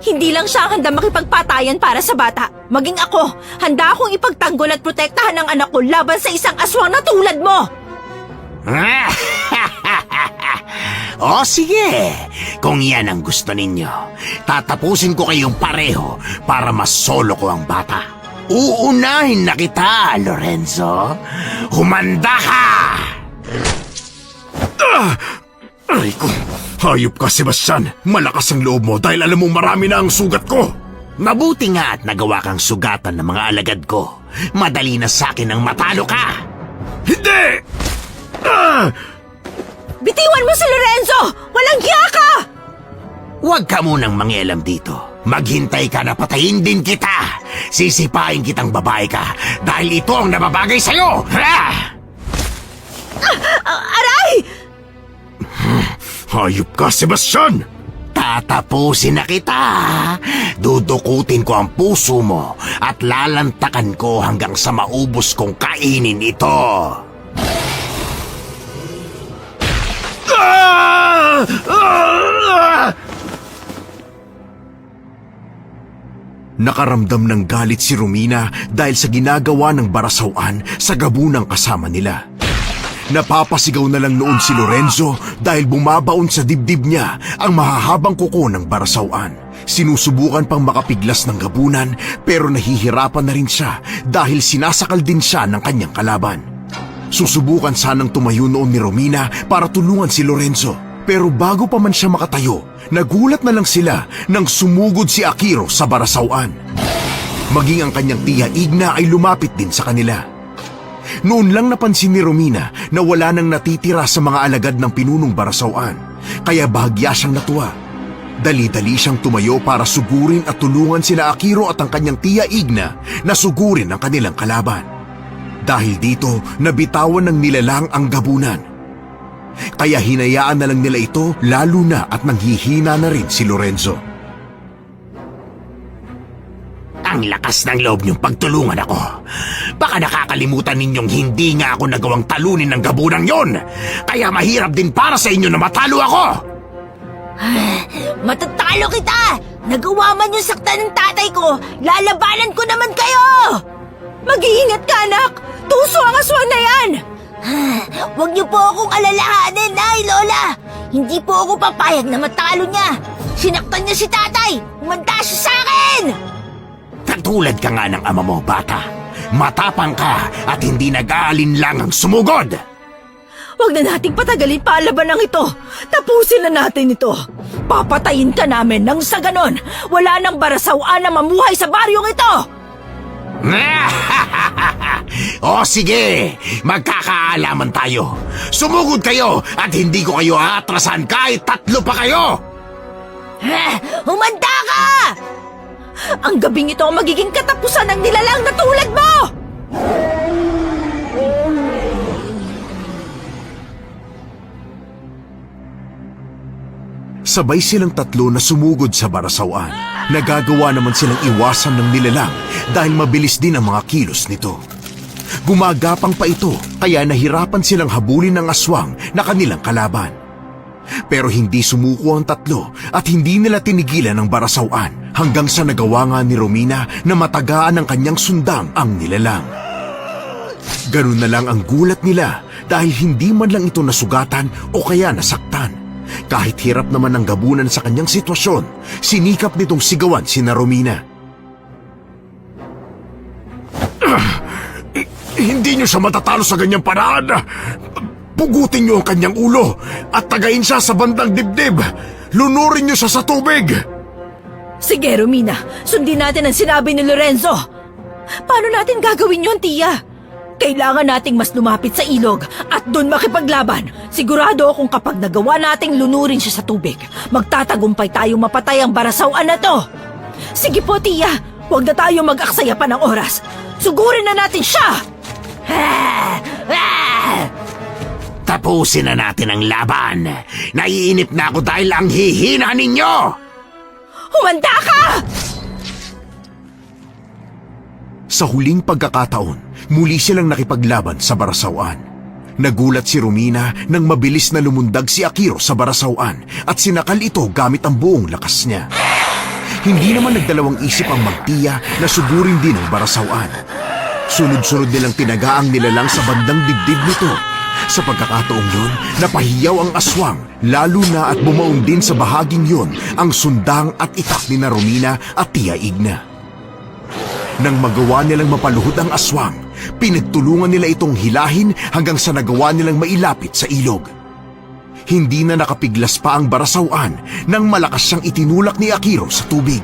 Hindi lang siya ang handa makipagpatayan para sa bata. Maging ako, handa akong ipagtanggol at protektahan ang anak ko laban sa isang aswang na tulad mo. O sige, kung yan ang gusto ninyo, tatapusin ko kayong pareho para masolo ko ang bata. Uunahin na kita, Lorenzo. Humanda ka! Ay ko, hayop ka, Sebastian. Malakas ang loob mo dahil alam mong marami na ang sugat ko. Mabuti nga at nagawa kang sugatan ng mga alagad ko. Madali na sa akin ang matalo ka. Hindi! Bitiwan mo si Lorenzo! Walang hiya ka! Huwag ka munang mangialam dito. Maghintay ka na patayin din kita. Sisipain kitang babae ka dahil ito ang nababagay sa'yo. Aray! Hayop ka, Sebastian! Tatapusin na kita. Dudukutin ko ang puso mo at lalantakan ko hanggang sa maubos kong kainin ito. Nakaramdam ng galit si Romina dahil sa ginagawa ng Barasawan sa gabunang kasama nila. Napapasigaw na lang noon si Lorenzo dahil bumabaon sa dibdib niya ang mahahabang kuko ng Barasawan. Sinusubukan pang makapiglas ng gabunan pero nahihirapan na rin siya dahil sinasakal din siya ng kanyang kalaban. Susubukan sanang tumayo noon ni Romina para tulungan si Lorenzo. Pero bago pa man siya makatayo, nagulat na lang sila nang sumugod si Akiro sa Barasawan. Maging ang kanyang tiya Igna ay lumapit din sa kanila. Noon lang napansin ni Romina na wala nang natitira sa mga alagad ng pinunong barasawan, kaya bahagya siyang natuwa. Dali-dali siyang tumayo para sugurin at tulungan sina Akiro at ang kanyang tiya Igna na sugurin ang kanilang kalaban. Dahil dito, nabitawan ng nilalang ang gabunan. Kaya hinayaan na lang nila ito lalo na at nanghihina na rin si Lorenzo. Ang lakas ng loob niyong pagtulungan ako. Baka nakakalimutan ninyong hindi nga ako nagawang talunin ng gabunang yon. Kaya mahirap din para sa inyo na matalo ako. Matatalo kita! Nagawa man yung saktan ng tatay ko, lalabanan ko naman kayo! Mag-iingat ka, anak! Tuso ang aswang na yan! Huwag niyo po akong alalahanin, Nay, Lola! Hindi po ako papayag na matalo niya! Sinaktan niya si tatay! Umanda siya sa akin! Katulad ka nga ng ama mo, bata. Matapang ka at hindi nag-aalinlangang sumugod. Huwag na nating patagalin pa ang labanang ito. Tapusin na natin ito. Papatayin ka namin nang sa ganon. Wala nang barasawan na mamuhay sa baryong ito. O sige, magkakaalaman tayo. Sumugod kayo at hindi ko kayo aatrasan kahit 3 pa kayo. Humanda ka! Ang gabing ito ang magiging katapusan ng nilalang na tulad mo! Sabay silang 3 na sumugod sa barasawan. Nagagawa naman silang iwasan ng nilalang dahil mabilis din ang mga kilos nito. Gumagapang pa ito kaya nahirapan silang habulin ng aswang na kanilang kalaban. Pero hindi sumuko ang 3 at hindi nila tinigilan ang barasawan hanggang sa nagawa nga ni Romina na matagaan ng kanyang sundang ang nilalang. Ganun na lang ang gulat nila dahil hindi man lang ito nasugatan o kaya nasaktan. Kahit hirap naman ang gabunan sa kanyang sitwasyon, sinikap nitong sigawan sina Romina. Hindi niyo siya matatalo sa ganyang paraan. Pugutin niyo ang kanyang ulo at tagayin siya sa bandang dibdib. Lunurin niyo siya sa tubig. Sige, Romina. Sundin natin ang sinabi ni Lorenzo. Paano natin gagawin yun, tiya? Kailangan nating mas lumapit sa ilog at doon makipaglaban. Sigurado akong kapag nagawa nating lunurin siya sa tubig, magtatagumpay tayong mapatay ang barasawan na to. Sige po, tiya. Huwag na tayo mag-aksaya pa ng oras. Sugurin na natin siya! Tapusin na natin ang laban. Naiinip na ako dahil ang hihina ninyo. Humanda ka! Sa huling pagkakataon, muli silang nakipaglaban sa barasawan. Nagulat si Romina nang mabilis na lumundag si Akiro sa barasawan at sinakal ito gamit ang buong lakas niya. Hindi naman nagdalawang isip ang magtiya na sugurin din ang barasawan. Sunod-sunod nilang tinaga ang nilalang sa bandang dibdib nito. Sa pagkakataong yun, napahiyaw ang aswang, lalo na at bumaon din sa bahaging yun ang sundang at itak ni na Romina at tiya Igna. Nang magawa nilang mapaluhod ang aswang, pinagtulungan nila itong hilahin hanggang sa nagawa nilang mailapit sa ilog. Hindi na nakapiglas pa ang barasawan nang malakas siyang itinulak ni Akiro sa tubig.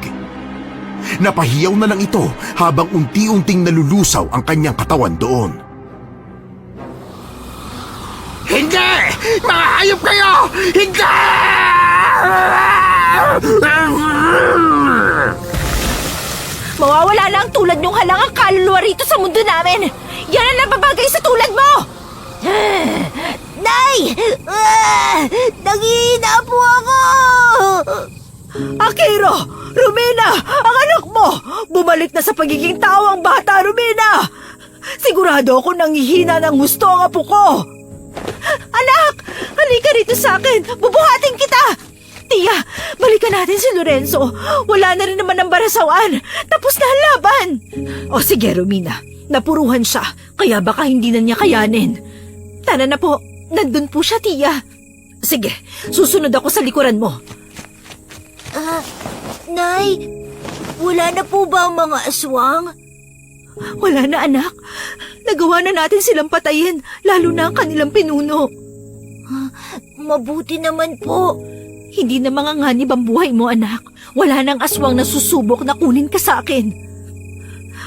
Napahiyaw na lang ito habang unti-unting nalulusaw ang kanyang katawan doon. Hindi! Mga hayop kayo! Hindi! Mawawala na ang tulad niyong halangang kaluluwa rito sa mundo namin. Yan ang nababagay sa tulad mo! Nay! Nangihina po ako! Akiro! Romina! Ang anak mo! Bumalik na sa pagiging tao ang bata, Romina! Sigurado ako nanghihina ng gusto ang apo ko! Anak! Halika rito sa akin! Bubuhatin kita! Tiya, balikan natin si Lorenzo. Wala na rin naman ang barasawan. Tapos na ang laban. O sige, Romina. Napuruhan siya, kaya baka hindi na niya kayanin. Tara na po. Nandun po siya, tiya. Sige, susunod ako sa likuran mo. Nay, wala na po ba ang mga aswang? Wala na, anak. Nagawa na natin silang patayin, lalo na ang kanilang pinuno. Mabuti naman po. Hindi na manganganib ang buhay mo, anak. Wala nang aswang na susubok na kunin ka sa akin.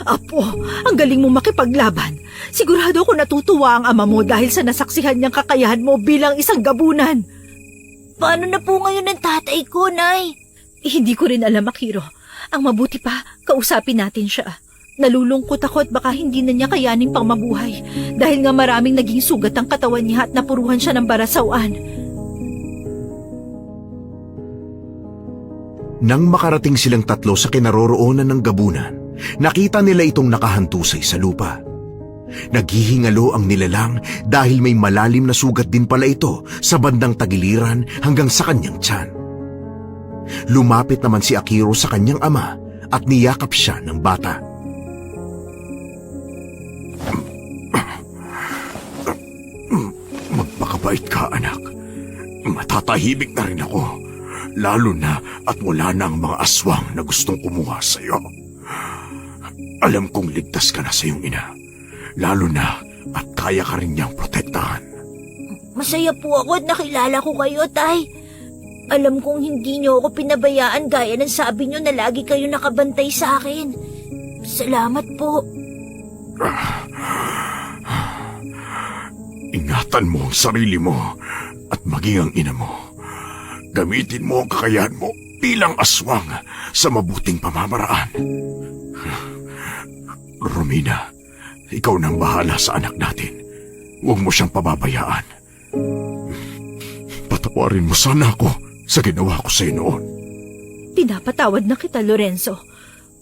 Apo, ang galing mo makipaglaban. Sigurado ko natutuwa ang ama mo dahil sa nasaksihan niyang kakayahan mo bilang isang gabunan. Paano na po ngayon ang tatay ko, Nay? Hindi ko rin alam, Akiro. Ang mabuti pa, kausapin natin siya. Nalulungkot ako at baka hindi na niya kayanin pang mabuhay dahil nga maraming naging sugat ang katawan niya at napuruhan siya ng barasawan. Nang makarating silang tatlo sa kinaroroonan ng gabunan, nakita nila itong nakahantusay sa lupa. Naghihingalo ang nilalang dahil may malalim na sugat din pala ito sa bandang tagiliran hanggang sa kanyang tiyan. Lumapit naman si Akiro sa kanyang ama at niyakap siya ng bata. Magpakabait ka, anak. Matatahimik na rin ako. Lalo na at wala na ang mga aswang na gustong kumuha sa iyo. Alam kong ligtas ka na sa iyong ina. Lalo na at kaya ka rin niyang protektahan. Masaya po ako at nakilala ko kayo, Tay. Alam kong hindi niyo ako pinabayaan gaya ng sabi niyo na lagi kayo nakabantay sa akin. Salamat po. Ingatan mo ang sarili mo at maging ang ina mo. Gamitin mo ang kakayahan mo bilang aswang sa mabuting pamamaraan. Romina, ikaw nang bahala sa anak natin. Huwag mo siyang pababayaan. Patawarin mo sana ako sa ginawa ko sa iyo noon. Pinapatawad na kita, Lorenzo.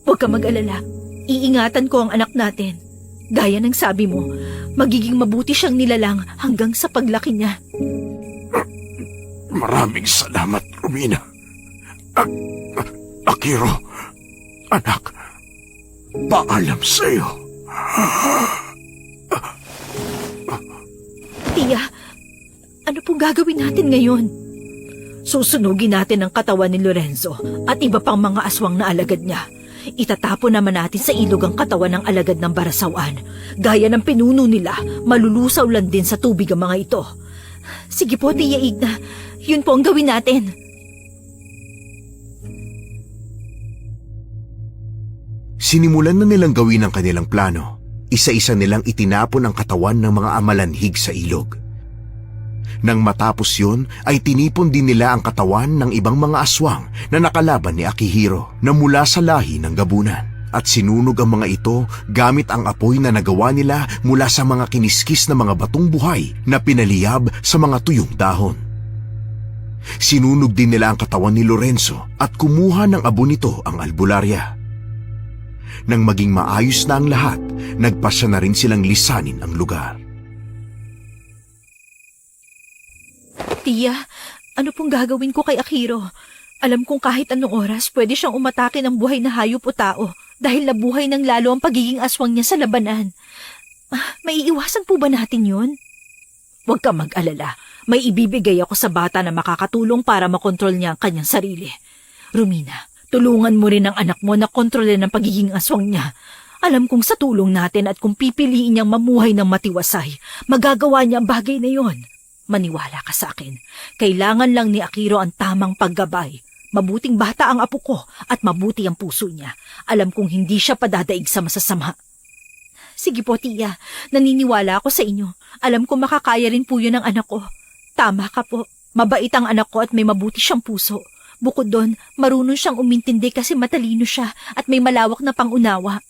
Huwag ka mag-alala. Iingatan ko ang anak natin. Gaya ng sabi mo, magiging mabuti siyang nilalang hanggang sa paglaki niya. Maraming salamat, Romina. Akiro, anak, paalam sa iyo. Tia, ano pong gagawin natin ngayon? Susunugin natin ang katawan ni Lorenzo at iba pang mga aswang na alagad niya. Itatapon naman natin sa ilog ang katawan ng alagad ng barasawan. Gaya ng pinuno nila, malulusaw lang din sa tubig ang mga ito. Sige po, Tia Igna. Yun po ang gawin natin. Sinimulan na nilang gawin ang kanilang plano. Isa-isa nilang itinapon ang katawan ng mga amalanhig sa ilog. Nang matapos yun, ay tinipon din nila ang katawan ng ibang mga aswang na nakalaban ni Akihiro na mula sa lahi ng gabunan. At sinunog ang mga ito gamit ang apoy na nagawa nila mula sa mga kiniskis na mga batong buhay na pinaliyab sa mga tuyong dahon. Sinunog din nila ang katawan ni Lorenzo at kumuha ng abo nito ang albularya. Nang maging maayos na ang lahat, nagpasya na rin silang lisanin ang lugar. Tia, ano pong gagawin ko kay Akiro? Alam kong kahit anong oras pwede siyang umatake ng buhay na hayop o tao dahil nabuhay ng lalo ang pagiging aswang niya sa labanan. May iiwasan po ba natin yun? Huwag ka mag-alala. May ibibigay ako sa bata na makakatulong para makontrol niya ang kanyang sarili. Romina, tulungan mo rin ang anak mo na kontrolin ang pagiging aswang niya. Alam kong sa tulong natin at kung pipiliin niyang mamuhay ng matiwasay, magagawa niya ang bagay na yon. Maniwala ka sa akin. Kailangan lang ni Akiro ang tamang paggabay. Mabuting bata ang apo ko at mabuti ang puso niya. Alam kong hindi siya padadaig sa masasama. Sige po, Tia. Naniniwala ako sa inyo. Alam ko makakaya rin po yun ng anak ko. Tama ka po. Mabait ang anak ko at may mabuti siyang puso. Bukod doon, marunong siyang umintindi kasi matalino siya at may malawak na pangunawa.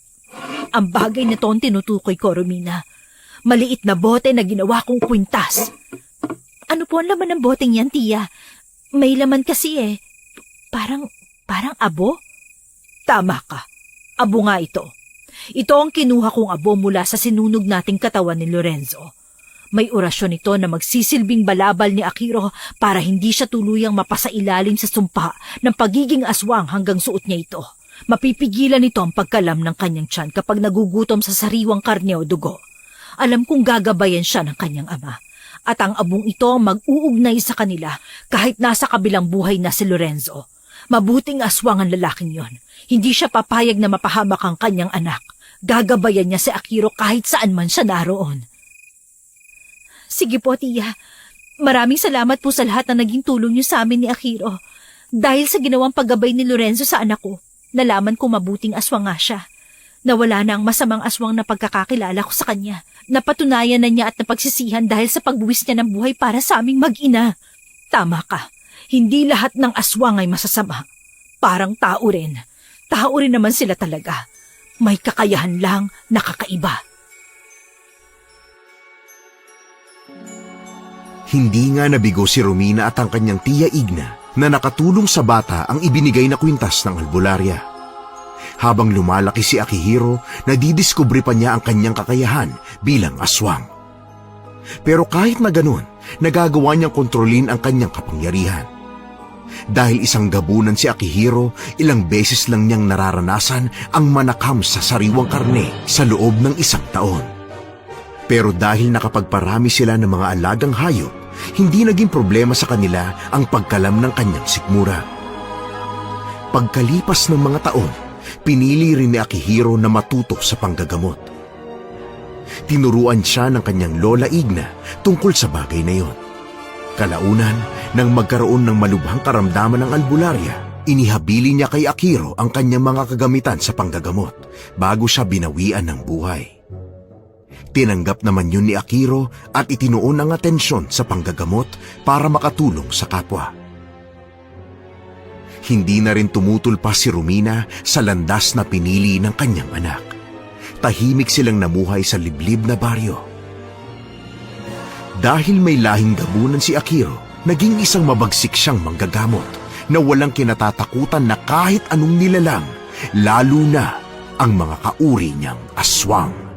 Ang bagay na to ang tinutukoy ko, Romina. Maliit na bote na ginawa kong kwintas. Ano po ang laman ng boteng yan, Tia? May laman kasi eh. Parang abo? Tama ka. Abo nga ito. Ito ang kinuha kong abo mula sa sinunog nating katawan ni Lorenzo. May orasyon ito na magsisilbing balabal ni Akiro para hindi siya tuluyang mapasailalim sa sumpa ng pagiging aswang hanggang suot niya ito. Mapipigilan ito ang pagkalam ng kanyang tiyan kapag nagugutom sa sariwang karne o dugo. Alam kong gagabayan siya ng kanyang ama. At ang abong ito ang mag-uugnay sa kanila kahit nasa kabilang buhay na si Lorenzo. Mabuting aswang ang lalaking yon. Hindi siya papayag na mapahamak ang kanyang anak. Gagabayan niya si Akiro kahit saan man siya naroon. Sige po, Tia. Maraming salamat po sa lahat na naging tulong niyo sa amin ni Akiro. Dahil sa ginawang paggabay ni Lorenzo sa anak ko, nalaman ko mabuting aswang nga siya. Nawala na ang masamang aswang na pagkakakilala ko sa kanya. Napatunayan na niya at napagsisihan dahil sa pagbuwis niya ng buhay para sa aming mag-ina. Tama ka. Hindi lahat ng aswang ay masasama. Parang tao rin. Tao rin naman sila talaga. May kakayahan lang na kakaiba. Hindi nga nabigo si Romina at ang kanyang tiya Igna na nakatulong sa bata ang ibinigay na kwintas ng albularya. Habang lumalaki si Akihiro, nadidiskubre pa niya ang kanyang kakayahan bilang aswang. Pero kahit na ganun, nagagawa niyang kontrolin ang kanyang kapangyarihan. Dahil isang gabunan si Akihiro, ilang beses lang niyang nararanasan ang manakam sa sariwang karne sa loob ng isang taon. Pero dahil nakapagparami sila ng mga alagang hayop, hindi naging problema sa kanila ang pagkalam ng kanyang sikmura. Pagkalipas ng mga taon, pinili rin ni Akihiro na matuto sa panggagamot. Tinuruan siya ng kanyang lola Igna tungkol sa bagay na yon. Kalaunan, nang magkaroon ng malubhang karamdaman ng albularya, inihabili niya kay Akihiro ang kanyang mga kagamitan sa panggagamot bago siya binawian ng buhay. Tinanggap naman yun ni Akihiro at itinuon ang atensyon sa panggagamot para makatulong sa kapwa. Hindi na rin tumutol pa si Romina sa landas na pinili ng kanyang anak. Tahimik silang namuhay sa liblib na baryo. Dahil may lahing gabunan si Akihiro, naging isang mabagsik siyang manggagamot na walang kinatatakutan na kahit anong nilalang, lalo na ang mga kauri niyang aswang.